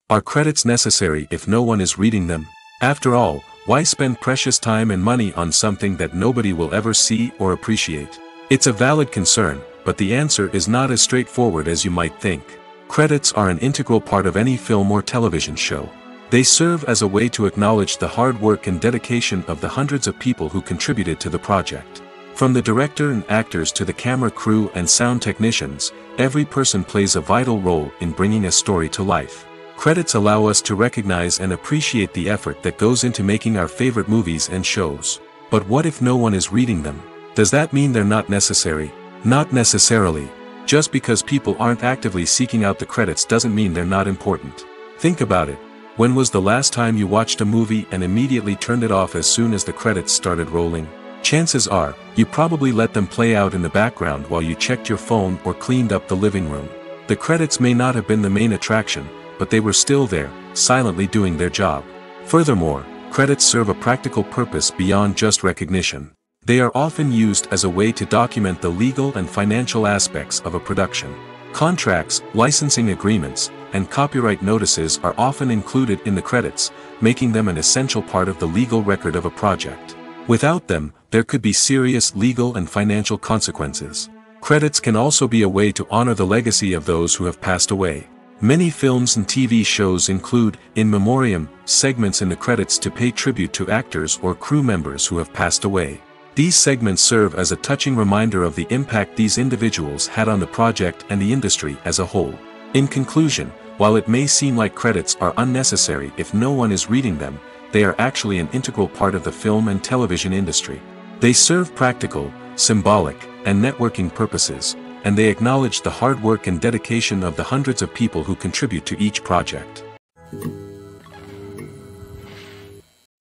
Are credits necessary if no one is reading them? After all, why spend precious time and money on something that nobody will ever see or appreciate? It's a valid concern, but the answer is not as straightforward as you might think. Credits are an integral part of any film or television show. They serve as a way to acknowledge the hard work and dedication of the hundreds of people who contributed to the project. From the director and actors to the camera crew and sound technicians, every person plays a vital role in bringing a story to life. Credits allow us to recognize and appreciate the effort that goes into making our favorite movies and shows. But what if no one is reading them? Does that mean they're not necessary? Not necessarily. Just because people aren't actively seeking out the credits doesn't mean they're not important. Think about it. When was the last time you watched a movie and immediately turned it off as soon as the credits started rolling? Chances are, you probably let them play out in the background while you checked your phone or cleaned up the living room. The credits may not have been the main attraction, but they were still there, silently doing their job. Furthermore, credits serve a practical purpose beyond just recognition. They are often used as a way to document the legal and financial aspects of a production. Contracts, licensing agreements, and copyright notices are often included in the credits, making them an essential part of the legal record of a project. Without them, there could be serious legal and financial consequences. Credits can also be a way to honor the legacy of those who have passed away. Many films and TV shows include, in memoriam, segments in the credits to pay tribute to actors or crew members who have passed away. These segments serve as a touching reminder of the impact these individuals had on the project and the industry as a whole. In conclusion, while it may seem like credits are unnecessary if no one is reading them, they are actually an integral part of the film and television industry. They serve practical, symbolic, and networking purposes, and they acknowledge the hard work and dedication of the hundreds of people who contribute to each project.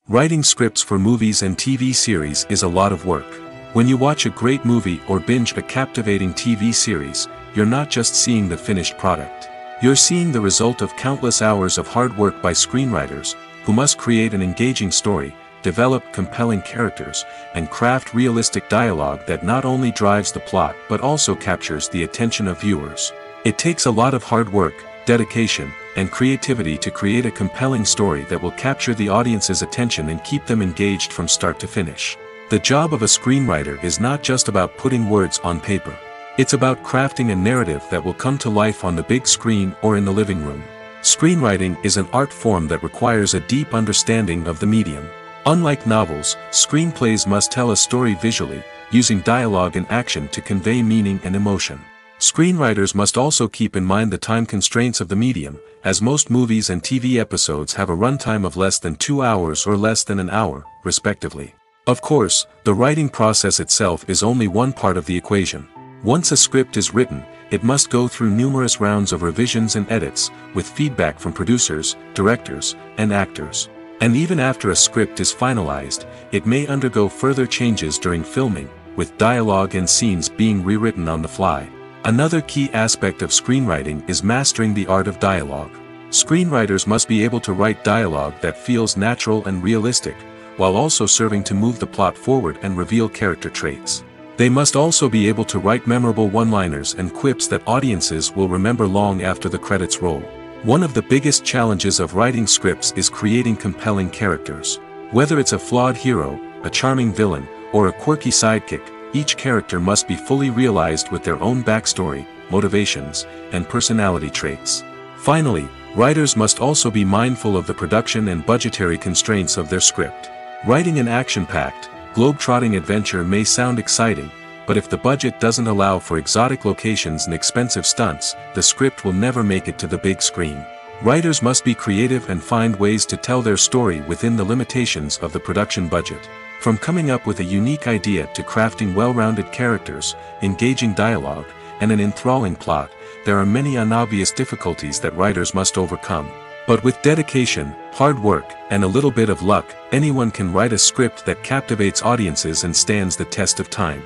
Writing scripts for movies and TV series is a lot of work. When you watch a great movie or binge a captivating TV series, you're not just seeing the finished product. You're seeing the result of countless hours of hard work by screenwriters, who must create an engaging story, develop compelling characters, and craft realistic dialogue that not only drives the plot but also captures the attention of viewers. It takes a lot of hard work, dedication, and creativity to create a compelling story that will capture the audience's attention and keep them engaged from start to finish. The job of a screenwriter is not just about putting words on paper. It's about crafting a narrative that will come to life on the big screen or in the living room. Screenwriting is an art form that requires a deep understanding of the medium. Unlike novels, screenplays must tell a story visually, using dialogue and action to convey meaning and emotion. Screenwriters must also keep in mind the time constraints of the medium, as most movies and TV episodes have a runtime of less than 2 hours or less than an hour, respectively. Of course, the writing process itself is only one part of the equation. Once a script is written, it must go through numerous rounds of revisions and edits, with feedback from producers, directors, and actors. And even after a script is finalized, it may undergo further changes during filming, with dialogue and scenes being rewritten on the fly. Another key aspect of screenwriting is mastering the art of dialogue. Screenwriters must be able to write dialogue that feels natural and realistic, while also serving to move the plot forward and reveal character traits. They must also be able to write memorable one-liners and quips that audiences will remember long after the credits roll. One of the biggest challenges of writing scripts is creating compelling characters. Whether it's a flawed hero, a charming villain, or a quirky sidekick, each character must be fully realized with their own backstory, motivations, and personality traits. Finally, writers must also be mindful of the production and budgetary constraints of their script. Writing an action-packed, globe-trotting adventure may sound exciting, but if the budget doesn't allow for exotic locations and expensive stunts, the script will never make it to the big screen. Writers must be creative and find ways to tell their story within the limitations of the production budget. From coming up with a unique idea to crafting well-rounded characters, engaging dialogue, and an enthralling plot, there are many unobvious difficulties that writers must overcome. But with dedication, hard work, and a little bit of luck, anyone can write a script that captivates audiences and stands the test of time.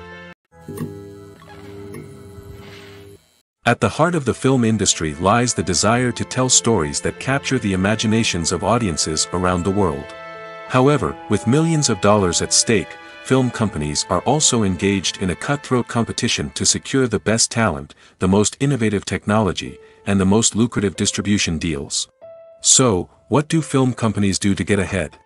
At the heart of the film industry lies the desire to tell stories that capture the imaginations of audiences around the world. However, with millions of dollars at stake, film companies are also engaged in a cutthroat competition to secure the best talent, the most innovative technology, and the most lucrative distribution deals. So, what do film companies do to get ahead?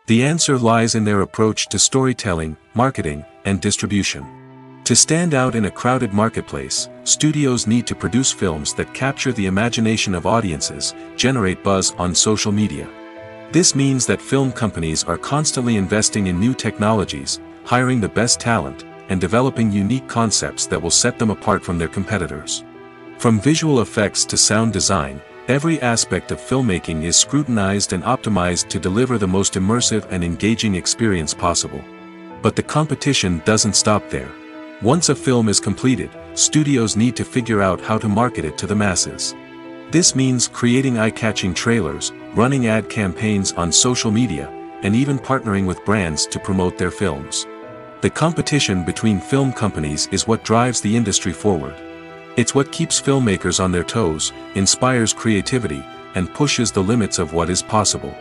The answer lies in their approach to storytelling, marketing, and distribution. To stand out in a crowded marketplace, studios need to produce films that capture the imagination of audiences, generate buzz on social media. This means that film companies are constantly investing in new technologies, hiring the best talent, and developing unique concepts that will set them apart from their competitors. From visual effects to sound design, every aspect of filmmaking is scrutinized and optimized to deliver the most immersive and engaging experience possible. But the competition doesn't stop there. Once a film is completed, studios need to figure out how to market it to the masses. This means creating eye-catching trailers, running ad campaigns on social media, and even partnering with brands to promote their films. The competition between film companies is what drives the industry forward. It's what keeps filmmakers on their toes, inspires creativity, and pushes the limits of what is possible.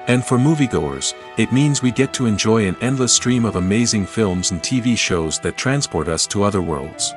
And for moviegoers, it means we get to enjoy an endless stream of amazing films and TV shows that transport us to other worlds.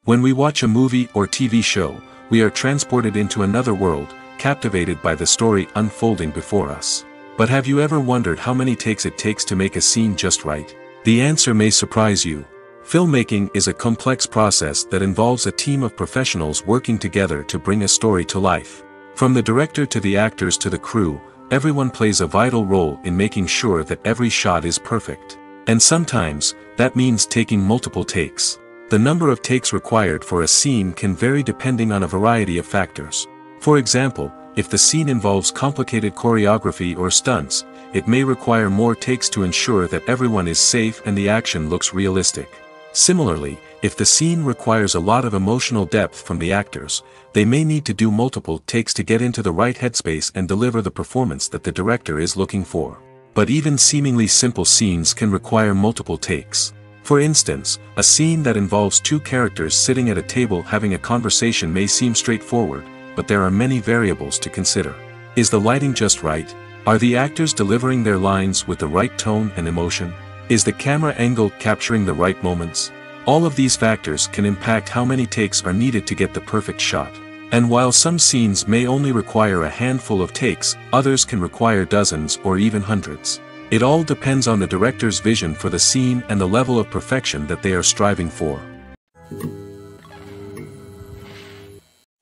When we watch a movie or TV show, we are transported into another world, captivated by the story unfolding before us. But have you ever wondered how many takes it takes to make a scene just right? The answer may surprise you. Filmmaking is a complex process that involves a team of professionals working together to bring a story to life. From the director to the actors to the crew, everyone plays a vital role in making sure that every shot is perfect. And sometimes, that means taking multiple takes. The number of takes required for a scene can vary depending on a variety of factors. For example, if the scene involves complicated choreography or stunts, it may require more takes to ensure that everyone is safe and the action looks realistic. Similarly, if the scene requires a lot of emotional depth from the actors, they may need to do multiple takes to get into the right headspace and deliver the performance that the director is looking for. But even seemingly simple scenes can require multiple takes. For instance, a scene that involves two characters sitting at a table having a conversation may seem straightforward, but there are many variables to consider. Is the lighting just right? Are the actors delivering their lines with the right tone and emotion? Is the camera angle capturing the right moments? All of these factors can impact how many takes are needed to get the perfect shot. And while some scenes may only require a handful of takes, others can require dozens or even hundreds. It all depends on the director's vision for the scene and the level of perfection that they are striving for.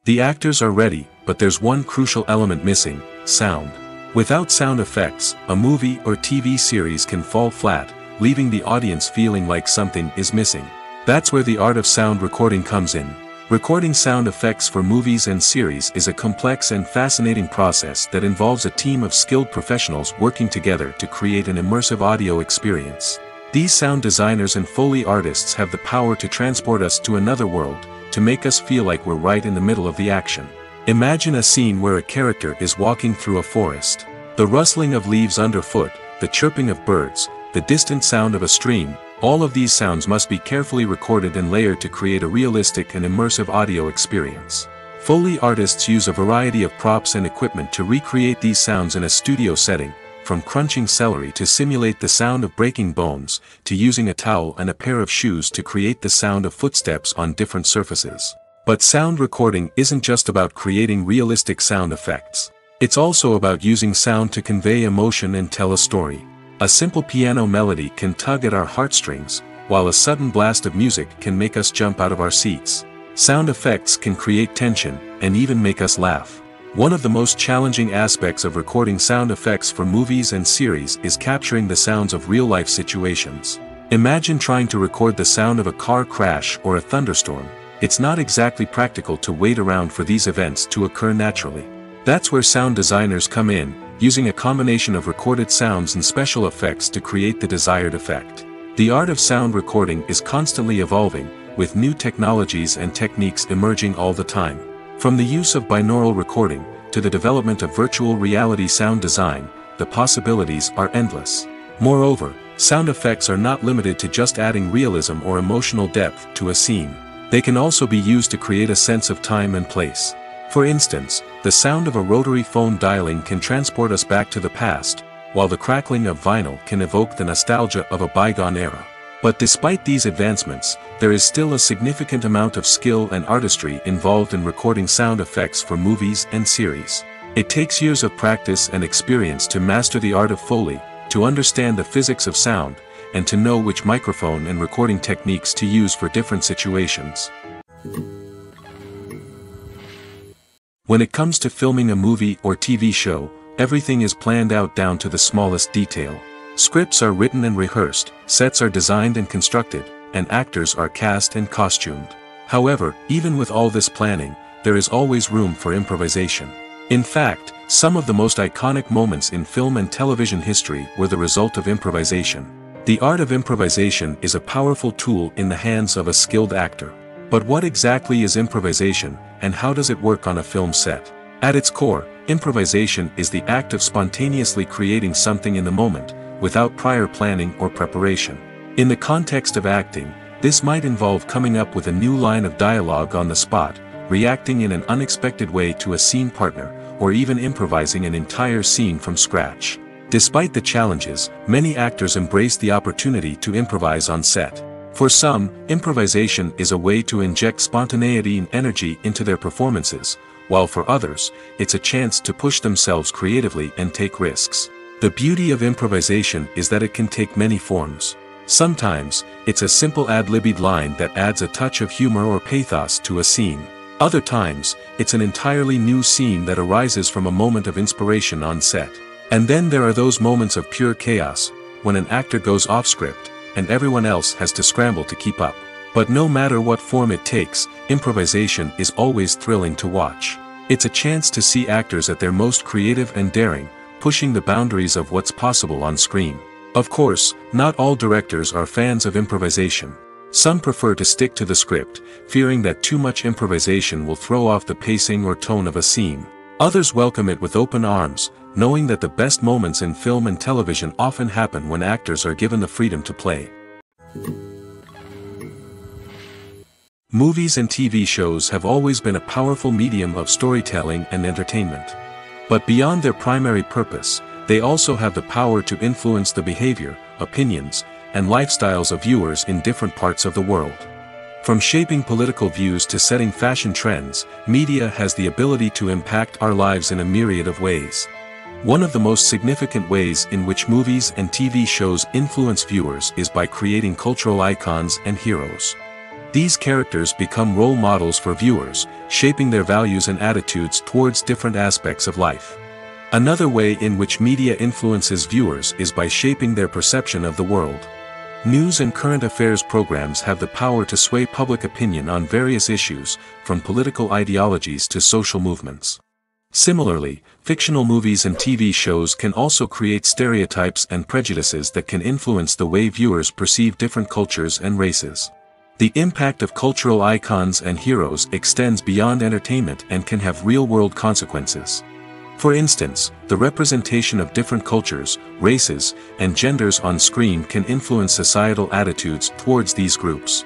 The actors are ready, but there's one crucial element missing: sound. Without sound effects, a movie or TV series can fall flat, leaving the audience feeling like something is missing. That's where the art of sound recording comes in. Recording sound effects for movies and series is a complex and fascinating process that involves a team of skilled professionals working together to create an immersive audio experience. These sound designers and Foley artists have the power to transport us to another world, to make us feel like we're right in the middle of the action. Imagine a scene where a character is walking through a forest. The rustling of leaves underfoot, the chirping of birds, the distant sound of a stream, all of these sounds must be carefully recorded and layered to create a realistic and immersive audio experience. Foley artists use a variety of props and equipment to recreate these sounds in a studio setting, from crunching celery to simulate the sound of breaking bones, to using a towel and a pair of shoes to create the sound of footsteps on different surfaces. But sound recording isn't just about creating realistic sound effects. It's also about using sound to convey emotion and tell a story. A simple piano melody can tug at our heartstrings, while a sudden blast of music can make us jump out of our seats. Sound effects can create tension, and even make us laugh. One of the most challenging aspects of recording sound effects for movies and series is capturing the sounds of real-life situations. Imagine trying to record the sound of a car crash or a thunderstorm. It's not exactly practical to wait around for these events to occur naturally. That's where sound designers come in, using a combination of recorded sounds and special effects to create the desired effect. The art of sound recording is constantly evolving, with new technologies and techniques emerging all the time. From the use of binaural recording, to the development of virtual reality sound design, the possibilities are endless. Moreover, Sound effects are not limited to just adding realism or emotional depth to a scene. They can also be used to create a sense of time and place. For instance, the sound of a rotary phone dialing can transport us back to the past, while the crackling of vinyl can evoke the nostalgia of a bygone era. But despite these advancements, there is still a significant amount of skill and artistry involved in recording sound effects for movies and series. It takes years of practice and experience to master the art of Foley, to understand the physics of sound, and to know which microphone and recording techniques to use for different situations. When it comes to filming a movie or TV show, everything is planned out down to the smallest detail. Scripts are written and rehearsed, sets are designed and constructed, and actors are cast and costumed. However, even with all this planning, there is always room for improvisation. In fact, some of the most iconic moments in film and television history were the result of improvisation. The art of improvisation is a powerful tool in the hands of a skilled actor. But what exactly is improvisation, and how does it work on a film set? At its core, improvisation is the act of spontaneously creating something in the moment, without prior planning or preparation. In the context of acting, this might involve coming up with a new line of dialogue on the spot, reacting in an unexpected way to a scene partner, or even improvising an entire scene from scratch. Despite the challenges, many actors embrace the opportunity to improvise on set. For some, improvisation is a way to inject spontaneity and energy into their performances, while for others, it's a chance to push themselves creatively and take risks. The beauty of improvisation is that it can take many forms. Sometimes, it's a simple ad-libbed line that adds a touch of humor or pathos to a scene. Other times, it's an entirely new scene that arises from a moment of inspiration on set. And then there are those moments of pure chaos, when an actor goes off script, and everyone else has to scramble to keep up. But no matter what form it takes, improvisation is always thrilling to watch. It's a chance to see actors at their most creative and daring, pushing the boundaries of what's possible on screen. Of course, not all directors are fans of improvisation. Some prefer to stick to the script, fearing that too much improvisation will throw off the pacing or tone of a scene. Others welcome it with open arms, knowing that the best moments in film and television often happen when actors are given the freedom to play. Movies and TV shows have always been a powerful medium of storytelling and entertainment. But beyond their primary purpose, they also have the power to influence the behavior, opinions, and lifestyles of viewers in different parts of the world. From shaping political views to setting fashion trends, media has the ability to impact our lives in a myriad of ways. One of the most significant ways in which movies and TV shows influence viewers is by creating cultural icons and heroes. These characters become role models for viewers, shaping their values and attitudes towards different aspects of life. Another way in which media influences viewers is by shaping their perception of the world. News and current affairs programs have the power to sway public opinion on various issues, from political ideologies to social movements. Similarly, fictional movies and TV shows can also create stereotypes and prejudices that can influence the way viewers perceive different cultures and races. The impact of cultural icons and heroes extends beyond entertainment and can have real-world consequences. For instance, the representation of different cultures, races, and genders on screen can influence societal attitudes towards these groups.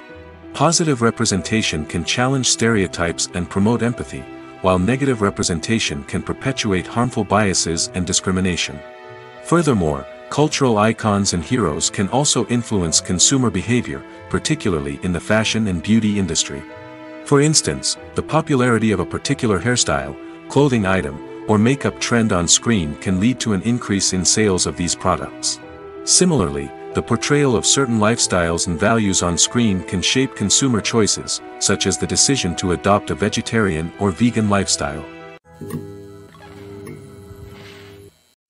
Positive representation can challenge stereotypes and promote empathy, while negative representation can perpetuate harmful biases and discrimination. Furthermore, cultural icons and heroes can also influence consumer behavior, particularly in the fashion and beauty industry. For instance, the popularity of a particular hairstyle, clothing item, or makeup trend on screen can lead to an increase in sales of these products. Similarly, the portrayal of certain lifestyles and values on screen can shape consumer choices, such as the decision to adopt a vegetarian or vegan lifestyle.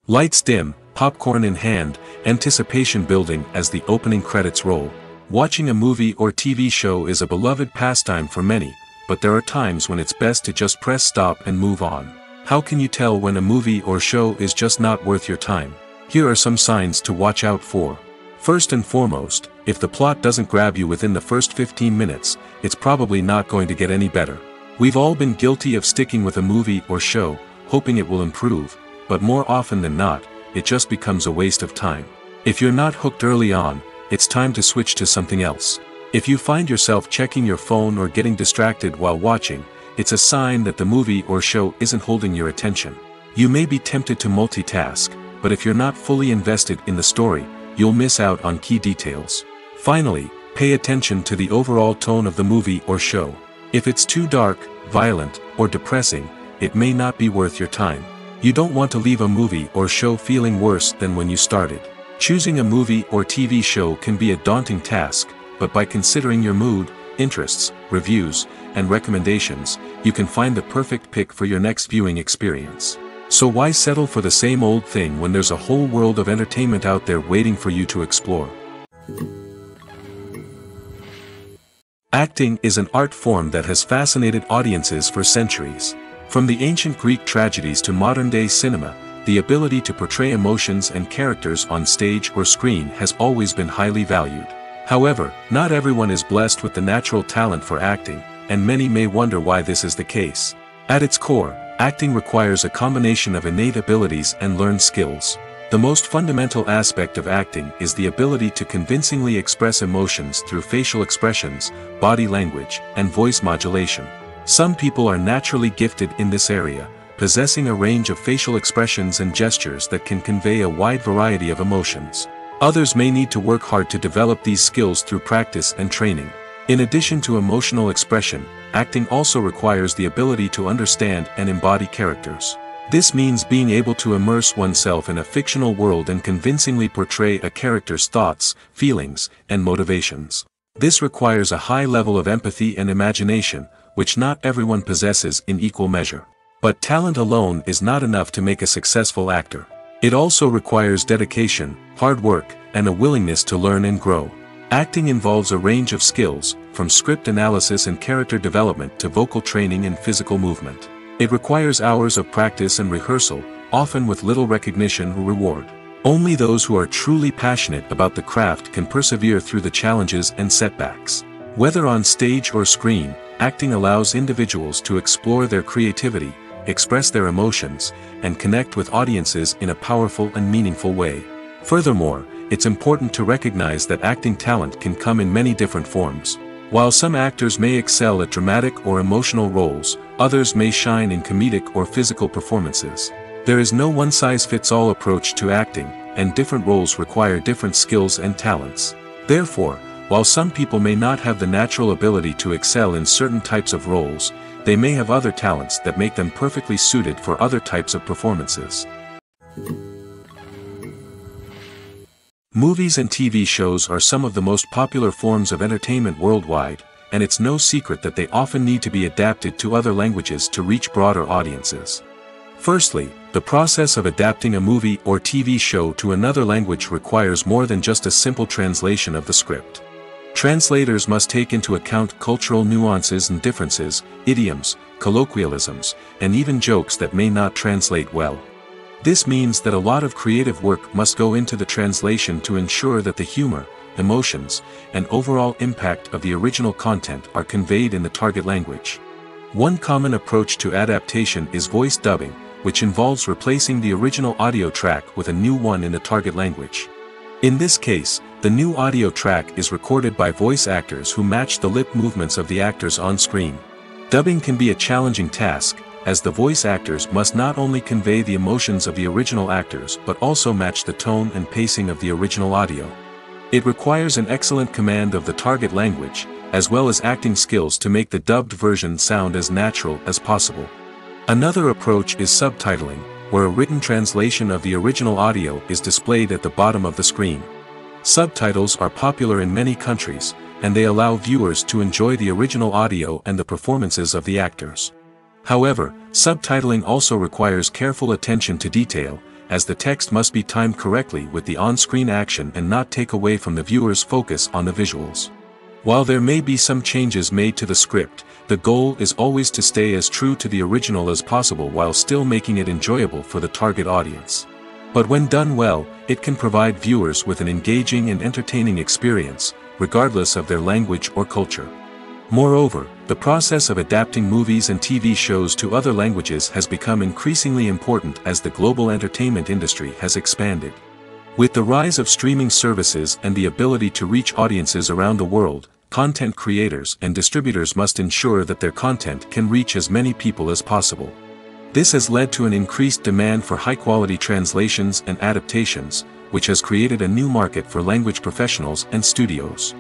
Lights dim, popcorn in hand, anticipation building as the opening credits roll. Watching a movie or TV show is a beloved pastime for many, but there are times when it's best to just press stop and move on. How can you tell when a movie or show is just not worth your time? Here are some signs to watch out for. First and foremost, if the plot doesn't grab you within the first 15 minutes, it's probably not going to get any better. We've all been guilty of sticking with a movie or show, hoping it will improve, but more often than not, it just becomes a waste of time. If you're not hooked early on, it's time to switch to something else. If you find yourself checking your phone or getting distracted while watching, it's a sign that the movie or show isn't holding your attention. You may be tempted to multitask, but if you're not fully invested in the story, you'll miss out on key details. Finally, pay attention to the overall tone of the movie or show. If it's too dark, violent, or depressing, it may not be worth your time. You don't want to leave a movie or show feeling worse than when you started. Choosing a movie or TV show can be a daunting task, but by considering your mood, interests, reviews, and recommendations, you can find the perfect pick for your next viewing experience. So why settle for the same old thing when there's a whole world of entertainment out there waiting for you to explore? Acting is an art form that has fascinated audiences for centuries. From the ancient Greek tragedies to modern-day cinema, the ability to portray emotions and characters on stage or screen has always been highly valued. However, not everyone is blessed with the natural talent for acting, and many may wonder why this is the case. At its core, acting requires a combination of innate abilities and learned skills. The most fundamental aspect of acting is the ability to convincingly express emotions through facial expressions, body language, and voice modulation. Some people are naturally gifted in this area, possessing a range of facial expressions and gestures that can convey a wide variety of emotions. Others may need to work hard to develop these skills through practice and training. In addition to emotional expression, acting also requires the ability to understand and embody characters. This means being able to immerse oneself in a fictional world and convincingly portray a character's thoughts, feelings, and motivations. This requires a high level of empathy and imagination, which not everyone possesses in equal measure. But talent alone is not enough to make a successful actor. It also requires dedication, hard work, and a willingness to learn and grow. Acting involves a range of skills, from script analysis and character development to vocal training and physical movement. It requires hours of practice and rehearsal, often with little recognition or reward. Only those who are truly passionate about the craft can persevere through the challenges and setbacks. Whether on stage or screen, acting allows individuals to explore their creativity, express their emotions, and connect with audiences in a powerful and meaningful way. Furthermore, it's important to recognize that acting talent can come in many different forms. While some actors may excel at dramatic or emotional roles, others may shine in comedic or physical performances. There is no one-size-fits-all approach to acting, and different roles require different skills and talents. Therefore, while some people may not have the natural ability to excel in certain types of roles, they may have other talents that make them perfectly suited for other types of performances. Movies and TV shows are some of the most popular forms of entertainment worldwide, and it's no secret that they often need to be adapted to other languages to reach broader audiences. Firstly, the process of adapting a movie or TV show to another language requires more than just a simple translation of the script. Translators must take into account cultural nuances and differences, idioms, colloquialisms, and even jokes that may not translate well. This means that a lot of creative work must go into the translation to ensure that the humor, emotions, and overall impact of the original content are conveyed in the target language. One common approach to adaptation is voice dubbing, which involves replacing the original audio track with a new one in the target language. In this case, the new audio track is recorded by voice actors who match the lip movements of the actors on screen. Dubbing can be a challenging task, as the voice actors must not only convey the emotions of the original actors but also match the tone and pacing of the original audio. It requires an excellent command of the target language, as well as acting skills to make the dubbed version sound as natural as possible. Another approach is subtitling, where a written translation of the original audio is displayed at the bottom of the screen. Subtitles are popular in many countries, and they allow viewers to enjoy the original audio and the performances of the actors. However, subtitling also requires careful attention to detail, as the text must be timed correctly with the on-screen action and not take away from the viewer's focus on the visuals. While there may be some changes made to the script, the goal is always to stay as true to the original as possible while still making it enjoyable for the target audience. But when done well, it can provide viewers with an engaging and entertaining experience, regardless of their language or culture. Moreover, the process of adapting movies and TV shows to other languages has become increasingly important as the global entertainment industry has expanded. With the rise of streaming services and the ability to reach audiences around the world, content creators and distributors must ensure that their content can reach as many people as possible. This has led to an increased demand for high-quality translations and adaptations, which has created a new market for language professionals and studios.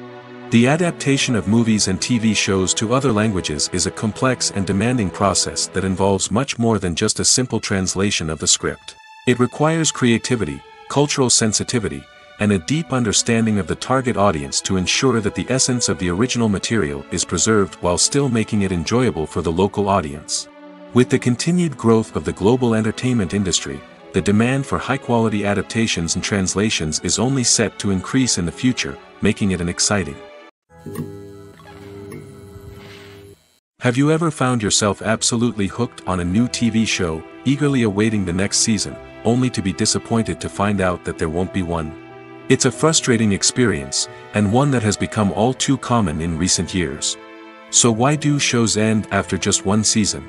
The adaptation of movies and TV shows to other languages is a complex and demanding process that involves much more than just a simple translation of the script. It requires creativity, cultural sensitivity, and a deep understanding of the target audience to ensure that the essence of the original material is preserved while still making it enjoyable for the local audience. With the continued growth of the global entertainment industry, the demand for high-quality adaptations and translations is only set to increase in the future, making it an exciting. Have you ever found yourself absolutely hooked on a new TV show, eagerly awaiting the next season, only to be disappointed to find out that there won't be one? It's a frustrating experience, and one that has become all too common in recent years. So why do shows end after just one season?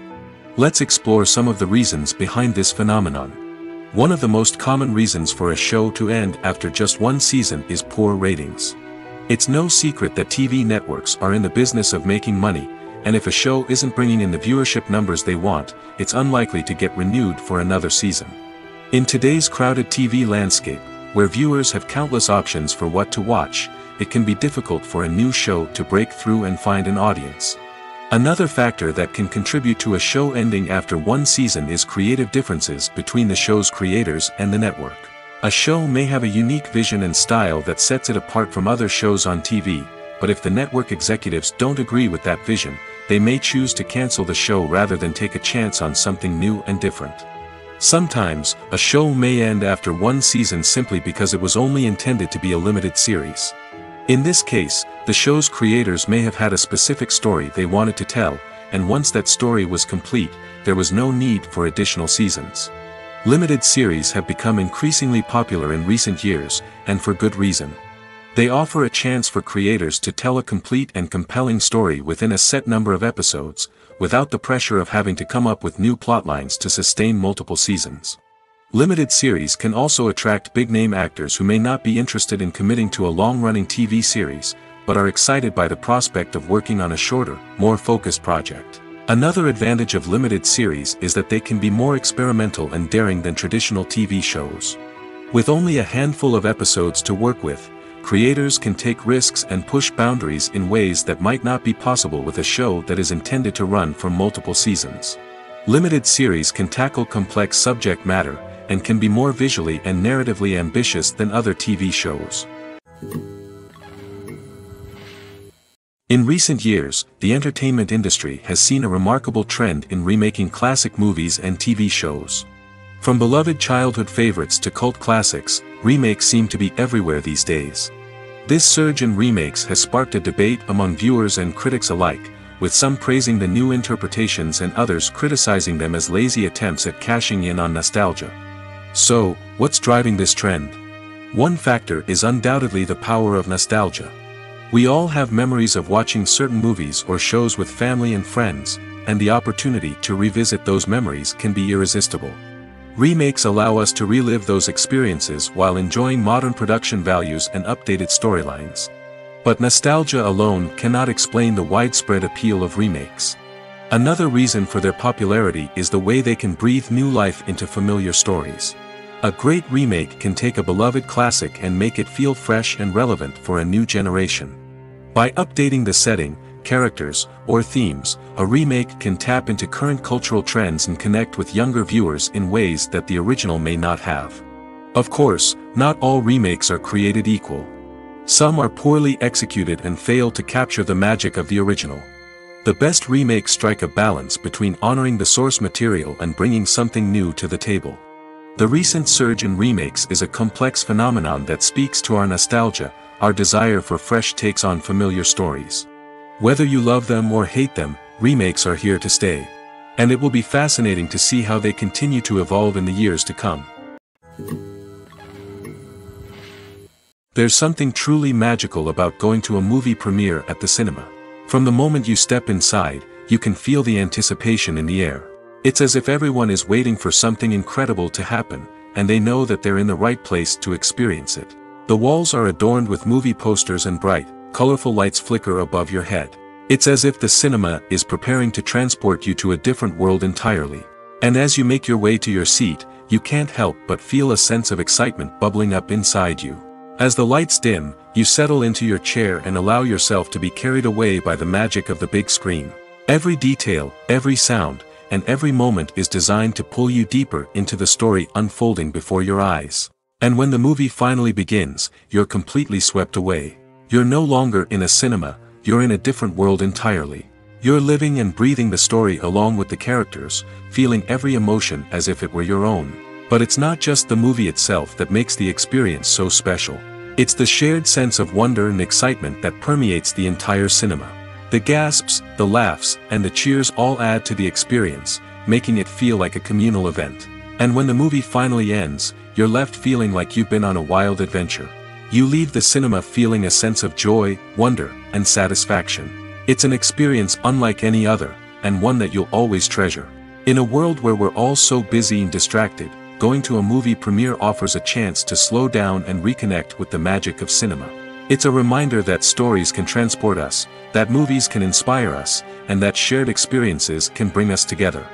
Let's explore some of the reasons behind this phenomenon. One of the most common reasons for a show to end after just one season is poor ratings. It's no secret that TV networks are in the business of making money, and if a show isn't bringing in the viewership numbers they want, it's unlikely to get renewed for another season. In today's crowded TV landscape, where viewers have countless options for what to watch, it can be difficult for a new show to break through and find an audience. Another factor that can contribute to a show ending after one season is creative differences between the show's creators and the network. A show may have a unique vision and style that sets it apart from other shows on TV, but if the network executives don't agree with that vision, they may choose to cancel the show rather than take a chance on something new and different. Sometimes, a show may end after one season simply because it was only intended to be a limited series. In this case, the show's creators may have had a specific story they wanted to tell, and once that story was complete, there was no need for additional seasons. Limited series have become increasingly popular in recent years, and for good reason. They offer a chance for creators to tell a complete and compelling story within a set number of episodes, without the pressure of having to come up with new plotlines to sustain multiple seasons. Limited series can also attract big-name actors who may not be interested in committing to a long-running TV series, but are excited by the prospect of working on a shorter, more focused project. Another advantage of limited series is that they can be more experimental and daring than traditional TV shows. With only a handful of episodes to work with, creators can take risks and push boundaries in ways that might not be possible with a show that is intended to run for multiple seasons. Limited series can tackle complex subject matter, and can be more visually and narratively ambitious than other TV shows. In recent years, the entertainment industry has seen a remarkable trend in remaking classic movies and TV shows. From beloved childhood favorites to cult classics, remakes seem to be everywhere these days. This surge in remakes has sparked a debate among viewers and critics alike, with some praising the new interpretations and others criticizing them as lazy attempts at cashing in on nostalgia. So, what's driving this trend? One factor is undoubtedly the power of nostalgia. We all have memories of watching certain movies or shows with family and friends, and the opportunity to revisit those memories can be irresistible. Remakes allow us to relive those experiences while enjoying modern production values and updated storylines. But nostalgia alone cannot explain the widespread appeal of remakes. Another reason for their popularity is the way they can breathe new life into familiar stories. A great remake can take a beloved classic and make it feel fresh and relevant for a new generation. By updating the setting, characters, or themes, a remake can tap into current cultural trends and connect with younger viewers in ways that the original may not have. Of course, not all remakes are created equal. Some are poorly executed and fail to capture the magic of the original. The best remakes strike a balance between honoring the source material and bringing something new to the table. The recent surge in remakes is a complex phenomenon that speaks to our nostalgia, our desire for fresh takes on familiar stories. Whether you love them or hate them, remakes are here to stay. And it will be fascinating to see how they continue to evolve in the years to come. There's something truly magical about going to a movie premiere at the cinema. From the moment you step inside, you can feel the anticipation in the air. It's as if everyone is waiting for something incredible to happen, and they know that they're in the right place to experience it. The walls are adorned with movie posters and bright, colorful lights flicker above your head. It's as if the cinema is preparing to transport you to a different world entirely. And as you make your way to your seat, you can't help but feel a sense of excitement bubbling up inside you. As the lights dim, you settle into your chair and allow yourself to be carried away by the magic of the big screen. Every detail, every sound, and every moment is designed to pull you deeper into the story unfolding before your eyes. And when the movie finally begins, you're completely swept away. You're no longer in a cinema, you're in a different world entirely. You're living and breathing the story along with the characters, feeling every emotion as if it were your own. But it's not just the movie itself that makes the experience so special. It's the shared sense of wonder and excitement that permeates the entire cinema. The gasps, the laughs, and the cheers all add to the experience, making it feel like a communal event. And when the movie finally ends, you're left feeling like you've been on a wild adventure. You leave the cinema feeling a sense of joy, wonder, and satisfaction. It's an experience unlike any other, and one that you'll always treasure. In a world where we're all so busy and distracted, going to a movie premiere offers a chance to slow down and reconnect with the magic of cinema. It's a reminder that stories can transport us, that movies can inspire us, and that shared experiences can bring us together.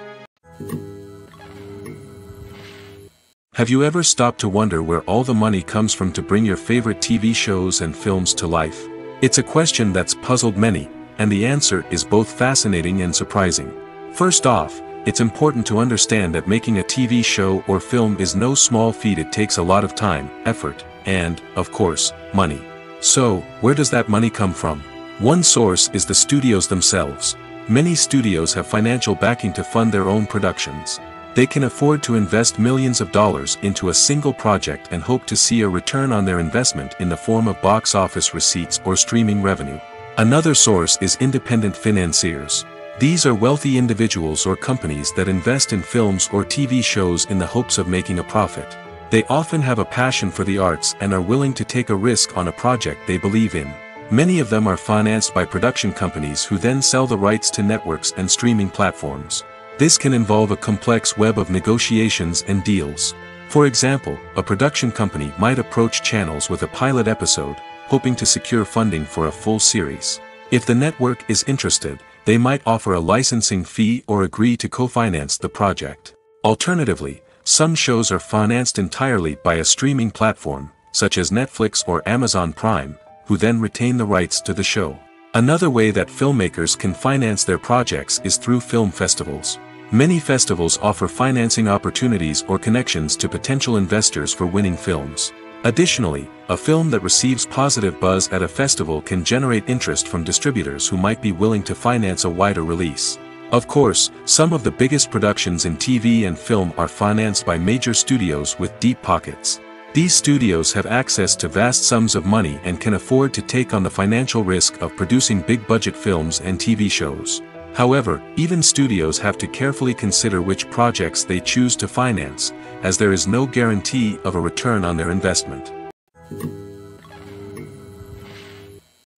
Have you ever stopped to wonder where all the money comes from to bring your favorite TV shows and films to life? It's a question that's puzzled many, and the answer is both fascinating and surprising. First off, it's important to understand that making a TV show or film is no small feat. It takes a lot of time, effort, and, of course, money. So, where does that money come from? One source is the studios themselves. Many studios have financial backing to fund their own productions. They can afford to invest millions of dollars into a single project and hope to see a return on their investment in the form of box office receipts or streaming revenue. Another source is independent financiers. These are wealthy individuals or companies that invest in films or TV shows in the hopes of making a profit. They often have a passion for the arts and are willing to take a risk on a project they believe in. Many of them are financed by production companies who then sell the rights to networks and streaming platforms. This can involve a complex web of negotiations and deals. For example, a production company might approach channels with a pilot episode, hoping to secure funding for a full series. If the network is interested, they might offer a licensing fee or agree to co-finance the project. Alternatively, some shows are financed entirely by a streaming platform, such as Netflix or Amazon Prime, who then retain the rights to the show. Another way that filmmakers can finance their projects is through film festivals. Many festivals offer financing opportunities or connections to potential investors for winning films. Additionally, a film that receives positive buzz at a festival can generate interest from distributors who might be willing to finance a wider release. Of course, some of the biggest productions in TV and film are financed by major studios with deep pockets. These studios have access to vast sums of money and can afford to take on the financial risk of producing big-budget films and TV shows. However, even studios have to carefully consider which projects they choose to finance, as there is no guarantee of a return on their investment.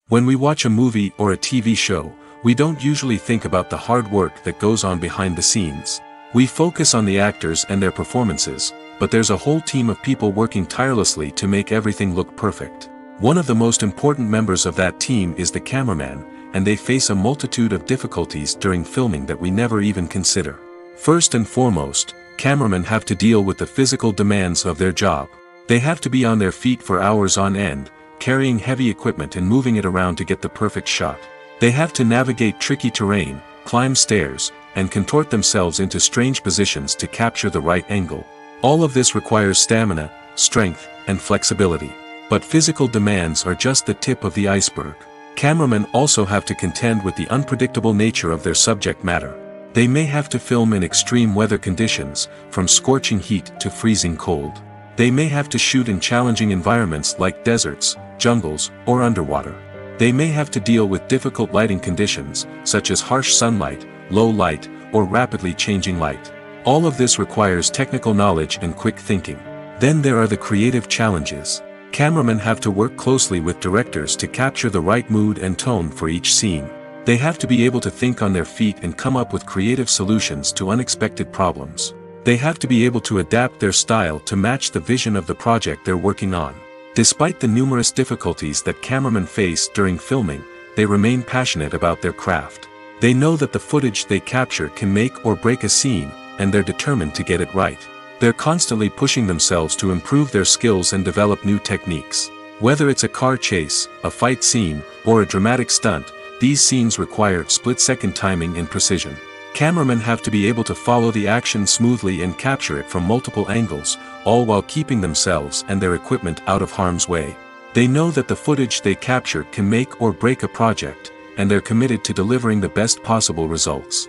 When we watch a movie or a TV show, we don't usually think about the hard work that goes on behind the scenes. We focus on the actors and their performances, but there's a whole team of people working tirelessly to make everything look perfect. One of the most important members of that team is the cameraman, and they face a multitude of difficulties during filming that we never even consider. First and foremost, cameramen have to deal with the physical demands of their job. They have to be on their feet for hours on end, carrying heavy equipment and moving it around to get the perfect shot. They have to navigate tricky terrain, climb stairs, and contort themselves into strange positions to capture the right angle. All of this requires stamina, strength, and flexibility. But physical demands are just the tip of the iceberg. Cameramen also have to contend with the unpredictable nature of their subject matter. They may have to film in extreme weather conditions, from scorching heat to freezing cold. They may have to shoot in challenging environments like deserts, jungles, or underwater. They may have to deal with difficult lighting conditions, such as harsh sunlight, low light, or rapidly changing light. All of this requires technical knowledge and quick thinking. Then there are the creative challenges. Cameramen have to work closely with directors to capture the right mood and tone for each scene. They have to be able to think on their feet and come up with creative solutions to unexpected problems. They have to be able to adapt their style to match the vision of the project they're working on. Despite the numerous difficulties that cameramen face during filming, they remain passionate about their craft. They know that the footage they capture can make or break a scene, and they're determined to get it right. They're constantly pushing themselves to improve their skills and develop new techniques. Whether it's a car chase, a fight scene, or a dramatic stunt, these scenes require split-second timing and precision. Cameramen have to be able to follow the action smoothly and capture it from multiple angles, all while keeping themselves and their equipment out of harm's way. They know that the footage they capture can make or break a project, and they're committed to delivering the best possible results.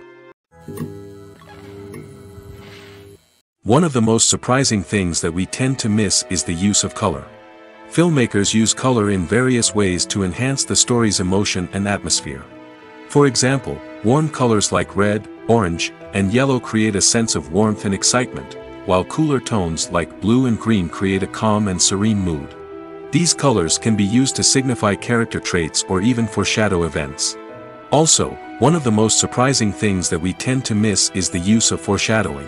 One of the most surprising things that we tend to miss is the use of color. Filmmakers use color in various ways to enhance the story's emotion and atmosphere. For example, warm colors like red, orange, and yellow create a sense of warmth and excitement, while cooler tones like blue and green create a calm and serene mood. These colors can be used to signify character traits or even foreshadow events. Also, one of the most surprising things that we tend to miss is the use of foreshadowing.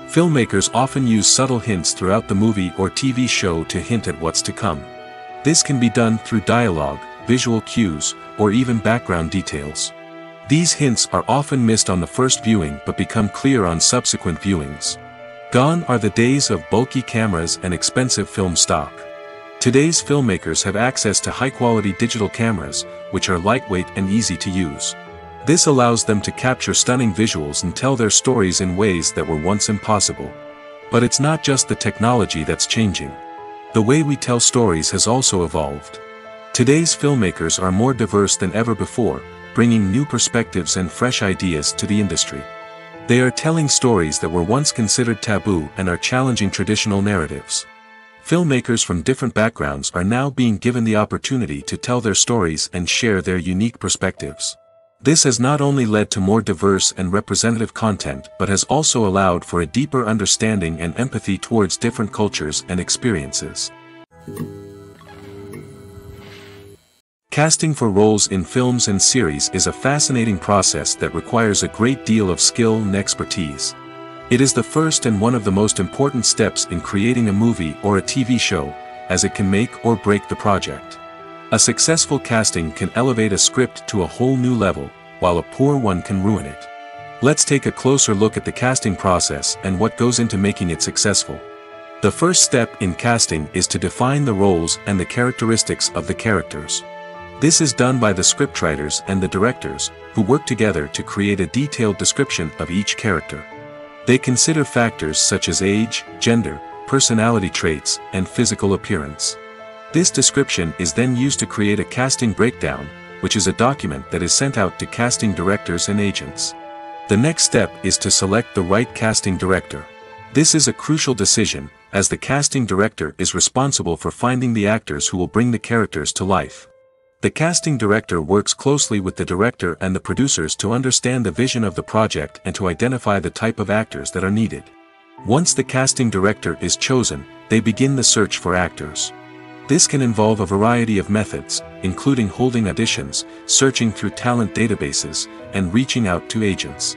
Filmmakers often use subtle hints throughout the movie or TV show to hint at what's to come. This can be done through dialogue, visual cues, or even background details. These hints are often missed on the first viewing but become clear on subsequent viewings. Gone are the days of bulky cameras and expensive film stock. Today's filmmakers have access to high-quality digital cameras, which are lightweight and easy to use. This allows them to capture stunning visuals and tell their stories in ways that were once impossible. But it's not just the technology that's changing. The way we tell stories has also evolved. Today's filmmakers are more diverse than ever before, bringing new perspectives and fresh ideas to the industry. They are telling stories that were once considered taboo and are challenging traditional narratives. Filmmakers from different backgrounds are now being given the opportunity to tell their stories and share their unique perspectives. This has not only led to more diverse and representative content but has also allowed for a deeper understanding and empathy towards different cultures and experiences. Casting for roles in films and series is a fascinating process that requires a great deal of skill and expertise. It is the first and one of the most important steps in creating a movie or a TV show, as it can make or break the project. A successful casting can elevate a script to a whole new level, while a poor one can ruin it. Let's take a closer look at the casting process and what goes into making it successful. The first step in casting is to define the roles and the characteristics of the characters. This is done by the scriptwriters and the directors, who work together to create a detailed description of each character. They consider factors such as age, gender, personality traits, and physical appearance. This description is then used to create a casting breakdown, which is a document that is sent out to casting directors and agents. The next step is to select the right casting director. This is a crucial decision, as the casting director is responsible for finding the actors who will bring the characters to life. The casting director works closely with the director and the producers to understand the vision of the project and to identify the type of actors that are needed. Once the casting director is chosen, they begin the search for actors. This can involve a variety of methods, including holding auditions, searching through talent databases, and reaching out to agents.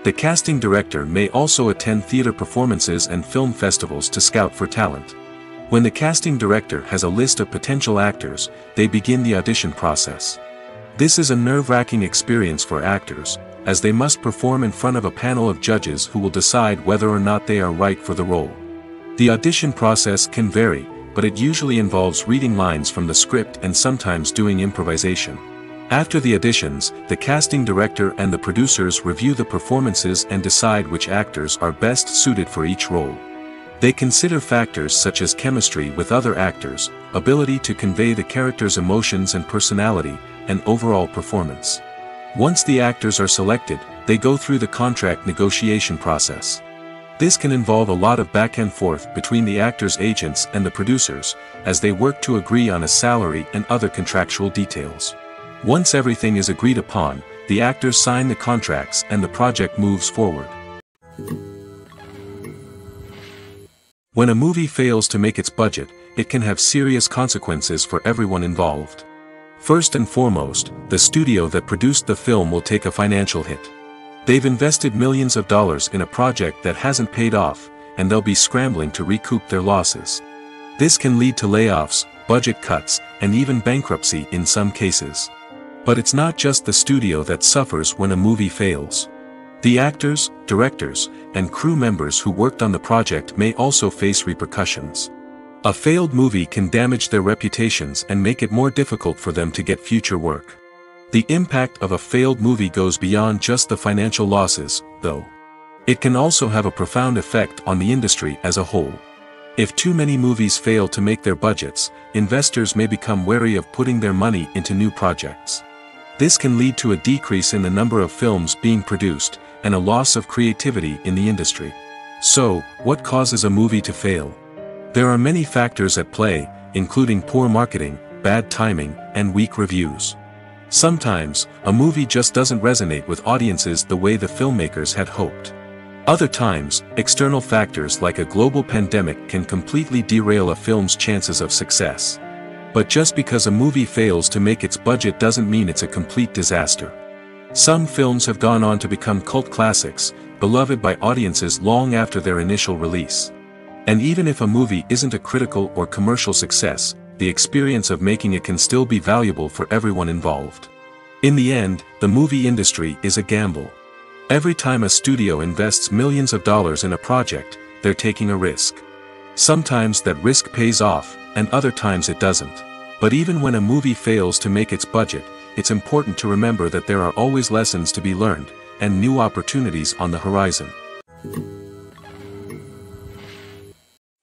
The casting director may also attend theater performances and film festivals to scout for talent. When the casting director has a list of potential actors, they begin the audition process. This is a nerve-wracking experience for actors, as they must perform in front of a panel of judges who will decide whether or not they are right for the role. The audition process can vary, but it usually involves reading lines from the script and sometimes doing improvisation. After the auditions, the casting director and the producers review the performances and decide which actors are best suited for each role. They consider factors such as chemistry with other actors, ability to convey the character's emotions and personality, and overall performance. Once the actors are selected, they go through the contract negotiation process. This can involve a lot of back and forth between the actors' agents and the producers, as they work to agree on a salary and other contractual details. Once everything is agreed upon, the actors sign the contracts and the project moves forward. When a movie fails to make its budget, it can have serious consequences for everyone involved. First and foremost, the studio that produced the film will take a financial hit. They've invested millions of dollars in a project that hasn't paid off, and they'll be scrambling to recoup their losses. This can lead to layoffs, budget cuts, and even bankruptcy in some cases. But it's not just the studio that suffers when a movie fails. The actors, directors, and crew members who worked on the project may also face repercussions. A failed movie can damage their reputations and make it more difficult for them to get future work. The impact of a failed movie goes beyond just the financial losses, though. It can also have a profound effect on the industry as a whole. If too many movies fail to make their budgets, investors may become wary of putting their money into new projects. This can lead to a decrease in the number of films being produced, and a loss of creativity in the industry. So, what causes a movie to fail? There are many factors at play, including poor marketing, bad timing, and weak reviews. Sometimes, a movie just doesn't resonate with audiences the way the filmmakers had hoped. Other times, external factors like a global pandemic can completely derail a film's chances of success. But just because a movie fails to make its budget doesn't mean it's a complete disaster. Some films have gone on to become cult classics, beloved by audiences long after their initial release. And even if a movie isn't a critical or commercial success, the experience of making it can still be valuable for everyone involved. In the end, the movie industry is a gamble. Every time a studio invests millions of dollars in a project, they're taking a risk. Sometimes that risk pays off, and other times it doesn't. But even when a movie fails to make its budget, it's important to remember that there are always lessons to be learned, and new opportunities on the horizon.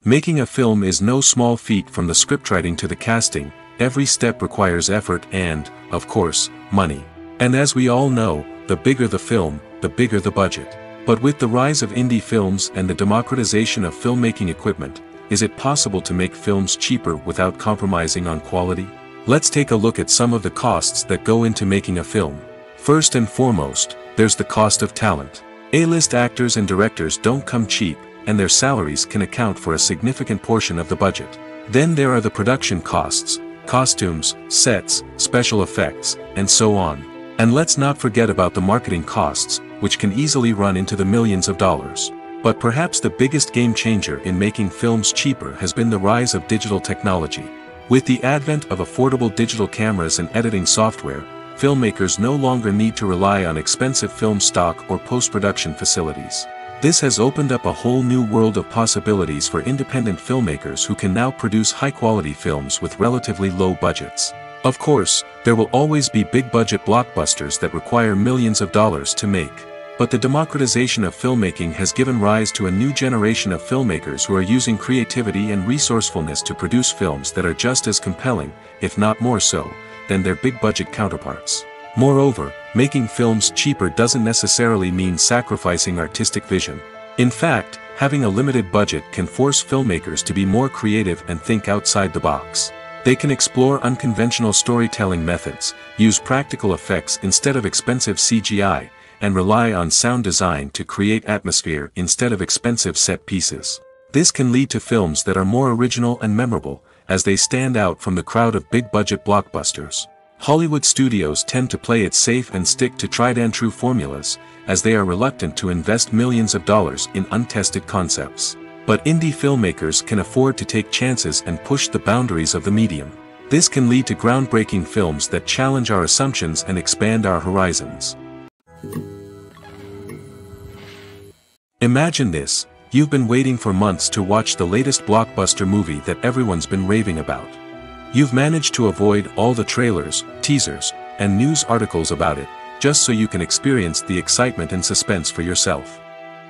Making a film is no small feat. From the scriptwriting to the casting, every step requires effort and, of course, money. And as we all know, the bigger the film, the bigger the budget. But with the rise of indie films and the democratization of filmmaking equipment, is it possible to make films cheaper without compromising on quality? Let's take a look at some of the costs that go into making a film. First and foremost, there's the cost of talent. A-list actors and directors don't come cheap, and their salaries can account for a significant portion of the budget. Then there are the production costs, costumes, sets, special effects, and so on. And let's not forget about the marketing costs, which can easily run into the millions of dollars. But perhaps the biggest game changer in making films cheaper has been the rise of digital technology. With the advent of affordable digital cameras and editing software, filmmakers no longer need to rely on expensive film stock or post-production facilities. This has opened up a whole new world of possibilities for independent filmmakers who can now produce high-quality films with relatively low budgets. Of course, there will always be big-budget blockbusters that require millions of dollars to make. But the democratization of filmmaking has given rise to a new generation of filmmakers who are using creativity and resourcefulness to produce films that are just as compelling, if not more so, than their big-budget counterparts. Moreover, making films cheaper doesn't necessarily mean sacrificing artistic vision. In fact, having a limited budget can force filmmakers to be more creative and think outside the box. They can explore unconventional storytelling methods, use practical effects instead of expensive CGI, and rely on sound design to create atmosphere instead of expensive set pieces. This can lead to films that are more original and memorable, as they stand out from the crowd of big-budget blockbusters. Hollywood studios tend to play it safe and stick to tried-and-true formulas, as they are reluctant to invest millions of dollars in untested concepts. But indie filmmakers can afford to take chances and push the boundaries of the medium. This can lead to groundbreaking films that challenge our assumptions and expand our horizons. Imagine this: you've been waiting for months to watch the latest blockbuster movie that everyone's been raving about. You've managed to avoid all the trailers, teasers, and news articles about it, just so you can experience the excitement and suspense for yourself.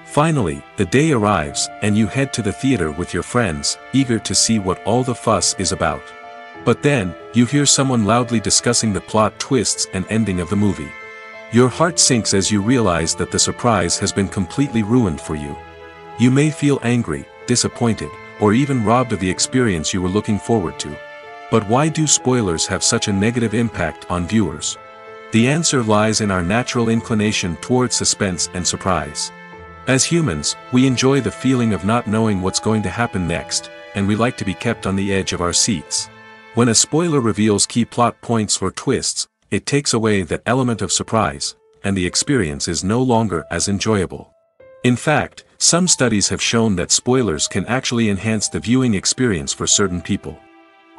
Finally, the day arrives, and you head to the theater with your friends, eager to see what all the fuss is about. But then, you hear someone loudly discussing the plot twists and ending of the movie. Your heart sinks as you realize that the surprise has been completely ruined for you. You may feel angry, disappointed, or even robbed of the experience you were looking forward to. But why do spoilers have such a negative impact on viewers? The answer lies in our natural inclination toward suspense and surprise. As humans, we enjoy the feeling of not knowing what's going to happen next, and we like to be kept on the edge of our seats. When a spoiler reveals key plot points or twists, it takes away that element of surprise, and the experience is no longer as enjoyable. In fact, some studies have shown that spoilers can actually enhance the viewing experience for certain people.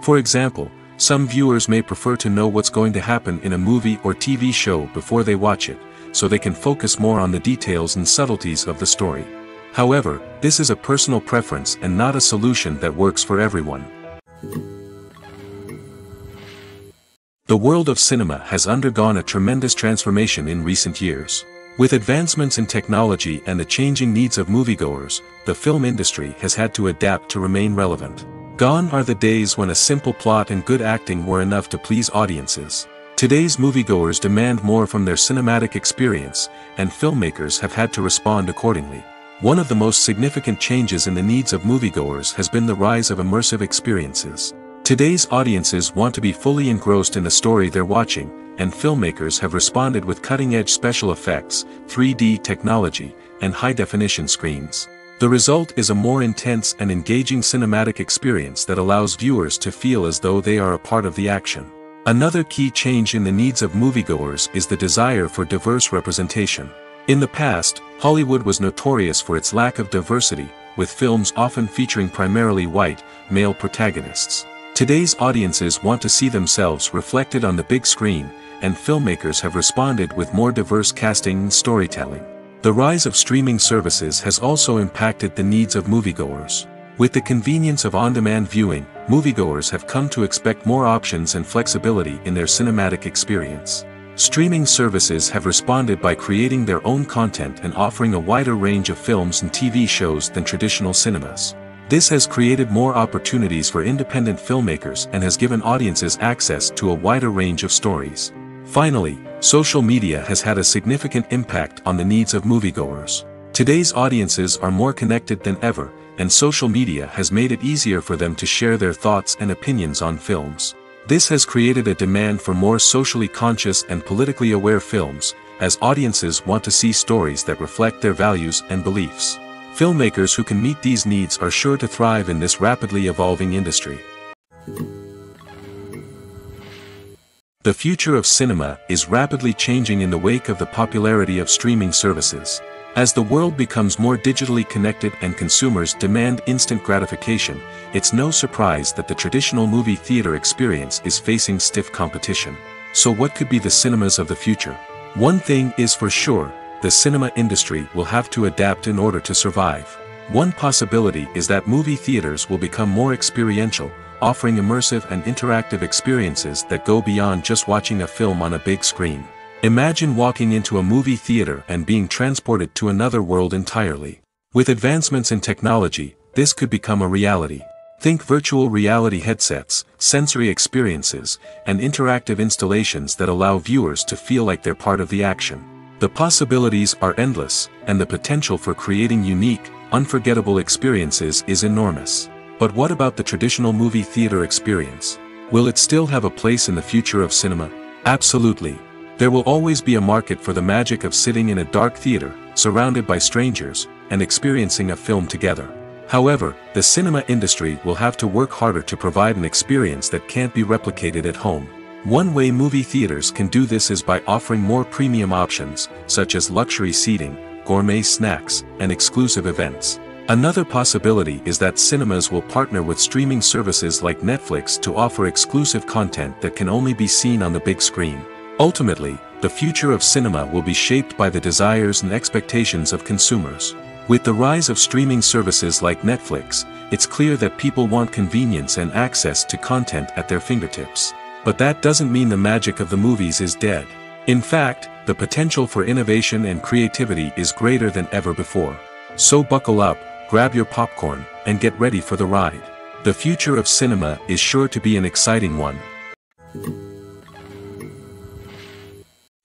For example, some viewers may prefer to know what's going to happen in a movie or TV show before they watch it, so they can focus more on the details and subtleties of the story. However, this is a personal preference and not a solution that works for everyone. The world of cinema has undergone a tremendous transformation in recent years. With advancements in technology and the changing needs of moviegoers, the film industry has had to adapt to remain relevant. Gone are the days when a simple plot and good acting were enough to please audiences. Today's moviegoers demand more from their cinematic experience, and filmmakers have had to respond accordingly. One of the most significant changes in the needs of moviegoers has been the rise of immersive experiences. Today's audiences want to be fully engrossed in the story they're watching, and filmmakers have responded with cutting-edge special effects, 3D technology, and high-definition screens. The result is a more intense and engaging cinematic experience that allows viewers to feel as though they are a part of the action. Another key change in the needs of moviegoers is the desire for diverse representation. In the past, Hollywood was notorious for its lack of diversity, with films often featuring primarily white, male protagonists. Today's audiences want to see themselves reflected on the big screen, and filmmakers have responded with more diverse casting and storytelling. The rise of streaming services has also impacted the needs of moviegoers. With the convenience of on-demand viewing, moviegoers have come to expect more options and flexibility in their cinematic experience. Streaming services have responded by creating their own content and offering a wider range of films and TV shows than traditional cinemas. This has created more opportunities for independent filmmakers and has given audiences access to a wider range of stories. Finally, social media has had a significant impact on the needs of moviegoers. Today's audiences are more connected than ever, and social media has made it easier for them to share their thoughts and opinions on films. This has created a demand for more socially conscious and politically aware films, as audiences want to see stories that reflect their values and beliefs. Filmmakers who can meet these needs are sure to thrive in this rapidly evolving industry. The future of cinema is rapidly changing in the wake of the popularity of streaming services. As the world becomes more digitally connected and consumers demand instant gratification, it's no surprise that the traditional movie theater experience is facing stiff competition. So what could be the cinemas of the future? One thing is for sure, the cinema industry will have to adapt in order to survive. One possibility is that movie theaters will become more experiential, offering immersive and interactive experiences that go beyond just watching a film on a big screen. Imagine walking into a movie theater and being transported to another world entirely. With advancements in technology, this could become a reality. Think virtual reality headsets, sensory experiences, and interactive installations that allow viewers to feel like they're part of the action. The possibilities are endless, and the potential for creating unique, unforgettable experiences is enormous. But what about the traditional movie theater experience? Will it still have a place in the future of cinema? Absolutely. There will always be a market for the magic of sitting in a dark theater, surrounded by strangers, and experiencing a film together. However, the cinema industry will have to work harder to provide an experience that can't be replicated at home. One way movie theaters can do this is by offering more premium options, such as luxury seating, gourmet snacks, and exclusive events. Another possibility is that cinemas will partner with streaming services like Netflix to offer exclusive content that can only be seen on the big screen. Ultimately, the future of cinema will be shaped by the desires and expectations of consumers. With the rise of streaming services like Netflix, it's clear that people want convenience and access to content at their fingertips. But that doesn't mean the magic of the movies is dead. In fact, the potential for innovation and creativity is greater than ever before. So buckle up, grab your popcorn, and get ready for the ride. The future of cinema is sure to be an exciting one.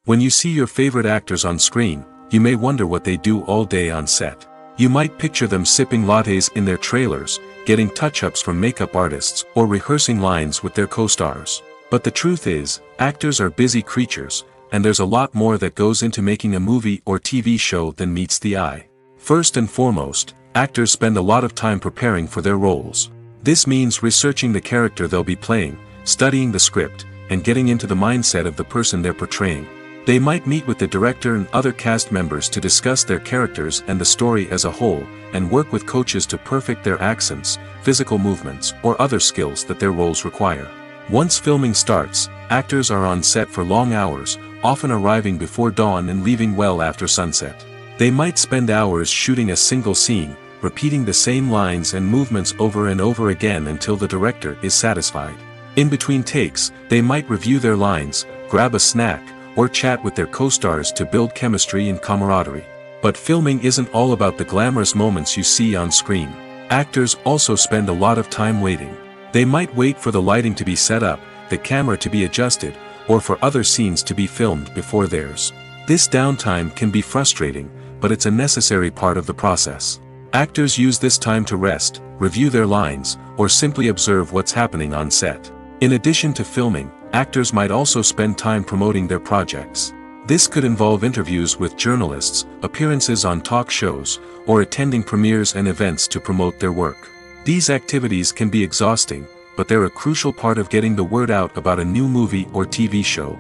When you see your favorite actors on screen, you may wonder what they do all day on set. You might picture them sipping lattes in their trailers, getting touch-ups from makeup artists, or rehearsing lines with their co-stars. But the truth is, actors are busy creatures, and there's a lot more that goes into making a movie or TV show than meets the eye. First and foremost, actors spend a lot of time preparing for their roles. This means researching the character they'll be playing, studying the script, and getting into the mindset of the person they're portraying. They might meet with the director and other cast members to discuss their characters and the story as a whole, and work with coaches to perfect their accents, physical movements, or other skills that their roles require. Once filming starts, actors are on set for long hours, often arriving before dawn and leaving well after sunset. They might spend hours shooting a single scene, repeating the same lines and movements over and over again until the director is satisfied. In between takes, they might review their lines, grab a snack, or chat with their co-stars to build chemistry and camaraderie. But filming isn't all about the glamorous moments you see on screen. Actors also spend a lot of time waiting. They might wait for the lighting to be set up, the camera to be adjusted, or for other scenes to be filmed before theirs. This downtime can be frustrating, but it's a necessary part of the process. Actors use this time to rest, review their lines, or simply observe what's happening on set. In addition to filming, actors might also spend time promoting their projects. This could involve interviews with journalists, appearances on talk shows, or attending premieres and events to promote their work. These activities can be exhausting, but they're a crucial part of getting the word out about a new movie or TV show.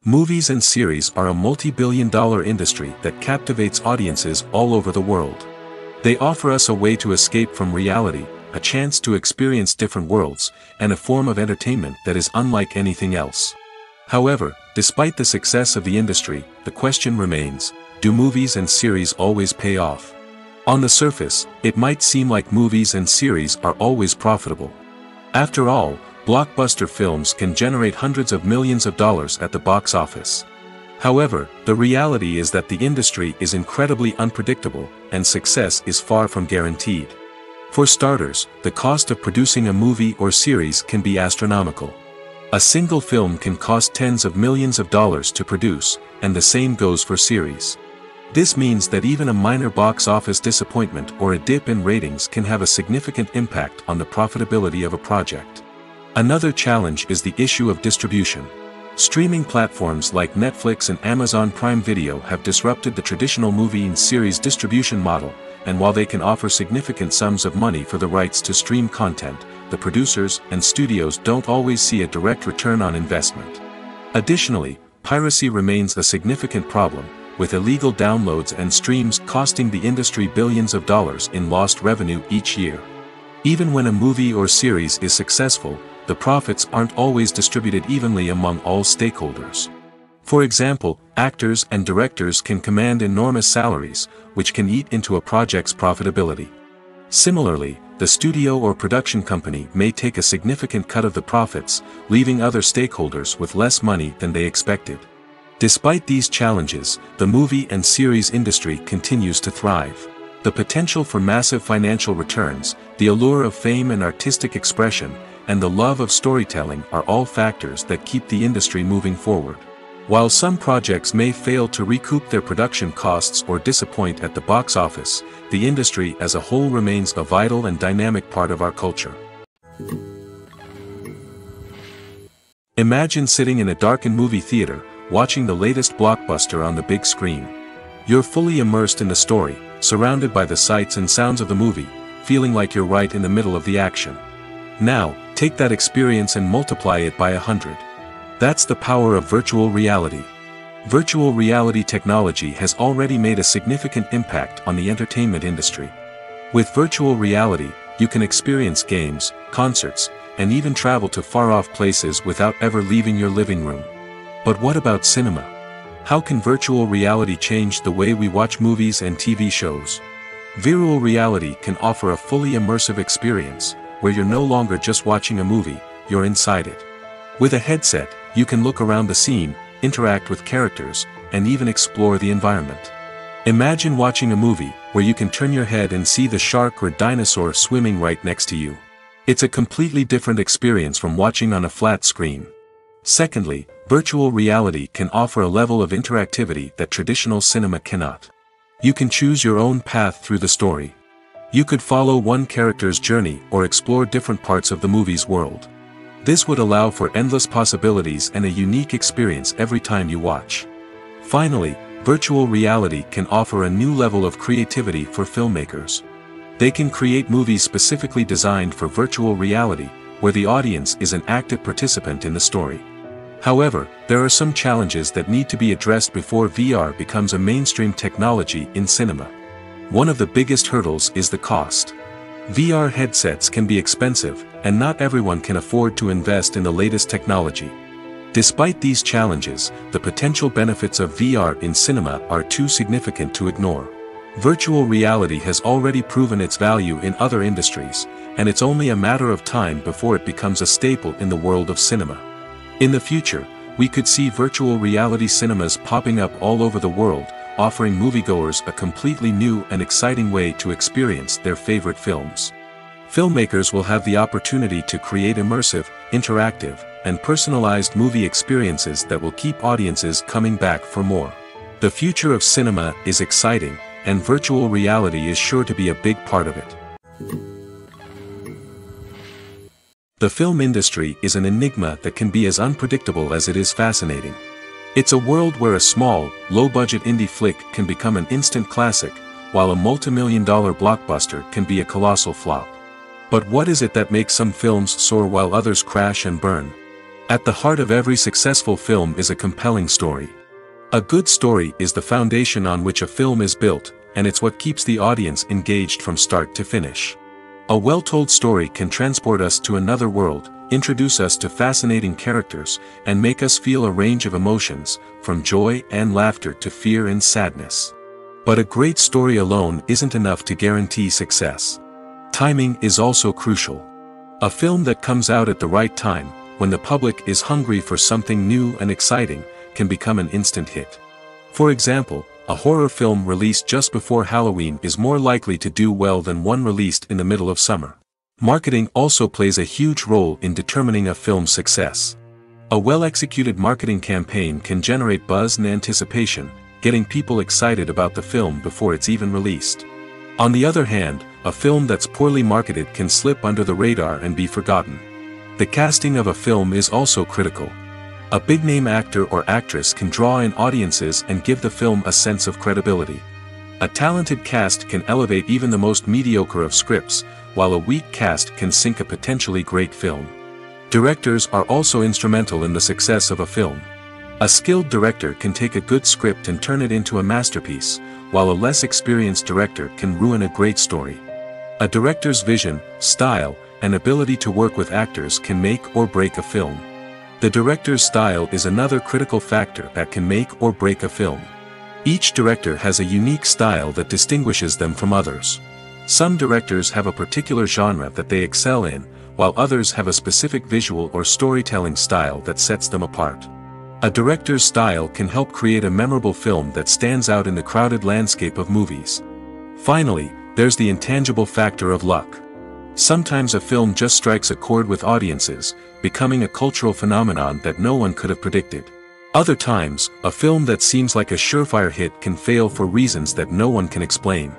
Movies and series are a multi-billion-dollar industry that captivates audiences all over the world. They offer us a way to escape from reality, a chance to experience different worlds, and a form of entertainment that is unlike anything else. However, despite the success of the industry, the question remains, do movies and series always pay off? On the surface, it might seem like movies and series are always profitable. After all, blockbuster films can generate hundreds of millions of dollars at the box office. However, the reality is that the industry is incredibly unpredictable, and success is far from guaranteed. For starters, the cost of producing a movie or series can be astronomical. A single film can cost tens of millions of dollars to produce, and the same goes for series. This means that even a minor box office disappointment or a dip in ratings can have a significant impact on the profitability of a project. Another challenge is the issue of distribution. Streaming platforms like Netflix and Amazon Prime Video have disrupted the traditional movie and series distribution model, and while they can offer significant sums of money for the rights to stream content, the producers and studios don't always see a direct return on investment. Additionally, piracy remains a significant problem, with illegal downloads and streams costing the industry billions of dollars in lost revenue each year. Even when a movie or series is successful, the profits aren't always distributed evenly among all stakeholders. For example, actors and directors can command enormous salaries, which can eat into a project's profitability. Similarly, the studio or production company may take a significant cut of the profits, leaving other stakeholders with less money than they expected. Despite these challenges, the movie and series industry continues to thrive. The potential for massive financial returns, the allure of fame and artistic expression, and the love of storytelling are all factors that keep the industry moving forward. While some projects may fail to recoup their production costs or disappoint at the box office, the industry as a whole remains a vital and dynamic part of our culture. Imagine sitting in a darkened movie theater, watching the latest blockbuster on the big screen. You're fully immersed in the story, surrounded by the sights and sounds of the movie, feeling like you're right in the middle of the action. Now, take that experience and multiply it by 100. That's the power of virtual reality. Virtual reality technology has already made a significant impact on the entertainment industry. With virtual reality, you can experience games, concerts, and even travel to far-off places without ever leaving your living room. But what about cinema? How can virtual reality change the way we watch movies and TV shows? Virtual reality can offer a fully immersive experience, where you're no longer just watching a movie, you're inside it. With a headset, you can look around the scene, interact with characters, and even explore the environment. Imagine watching a movie, where you can turn your head and see the shark or dinosaur swimming right next to you. It's a completely different experience from watching on a flat screen. Secondly, virtual reality can offer a level of interactivity that traditional cinema cannot. You can choose your own path through the story. You could follow one character's journey or explore different parts of the movie's world. This would allow for endless possibilities and a unique experience every time you watch. Finally, virtual reality can offer a new level of creativity for filmmakers. They can create movies specifically designed for virtual reality, where the audience is an active participant in the story. However, there are some challenges that need to be addressed before VR becomes a mainstream technology in cinema. One of the biggest hurdles is the cost. VR headsets can be expensive, and not everyone can afford to invest in the latest technology. Despite these challenges, the potential benefits of VR in cinema are too significant to ignore. Virtual reality has already proven its value in other industries, and it's only a matter of time before it becomes a staple in the world of cinema. In the future, we could see virtual reality cinemas popping up all over the world, offering moviegoers a completely new and exciting way to experience their favorite films. Filmmakers will have the opportunity to create immersive, interactive, and personalized movie experiences that will keep audiences coming back for more. The future of cinema is exciting, and virtual reality is sure to be a big part of it. The film industry is an enigma that can be as unpredictable as it is fascinating. It's a world where a small, low-budget indie flick can become an instant classic, while a multi-million-dollar blockbuster can be a colossal flop. But what is it that makes some films soar while others crash and burn? At the heart of every successful film is a compelling story. A good story is the foundation on which a film is built, and it's what keeps the audience engaged from start to finish. A well-told story can transport us to another world, introduce us to fascinating characters, and make us feel a range of emotions, from joy and laughter to fear and sadness. But a great story alone isn't enough to guarantee success. Timing is also crucial. A film that comes out at the right time, when the public is hungry for something new and exciting, can become an instant hit. For example, a horror film released just before Halloween is more likely to do well than one released in the middle of summer. Marketing also plays a huge role in determining a film's success. A well-executed marketing campaign can generate buzz and anticipation, getting people excited about the film before it's even released. On the other hand, a film that's poorly marketed can slip under the radar and be forgotten. The casting of a film is also critical. A big-name actor or actress can draw in audiences and give the film a sense of credibility. A talented cast can elevate even the most mediocre of scripts, while a weak cast can sink a potentially great film. Directors are also instrumental in the success of a film. A skilled director can take a good script and turn it into a masterpiece, while a less experienced director can ruin a great story. A director's vision, style, and ability to work with actors can make or break a film. The director's style is another critical factor that can make or break a film. Each director has a unique style that distinguishes them from others. Some directors have a particular genre that they excel in, while others have a specific visual or storytelling style that sets them apart. A director's style can help create a memorable film that stands out in the crowded landscape of movies. Finally, there's the intangible factor of luck. Sometimes a film just strikes a chord with audiences, becoming a cultural phenomenon that no one could have predicted. Other times, a film that seems like a surefire hit can fail for reasons that no one can explain.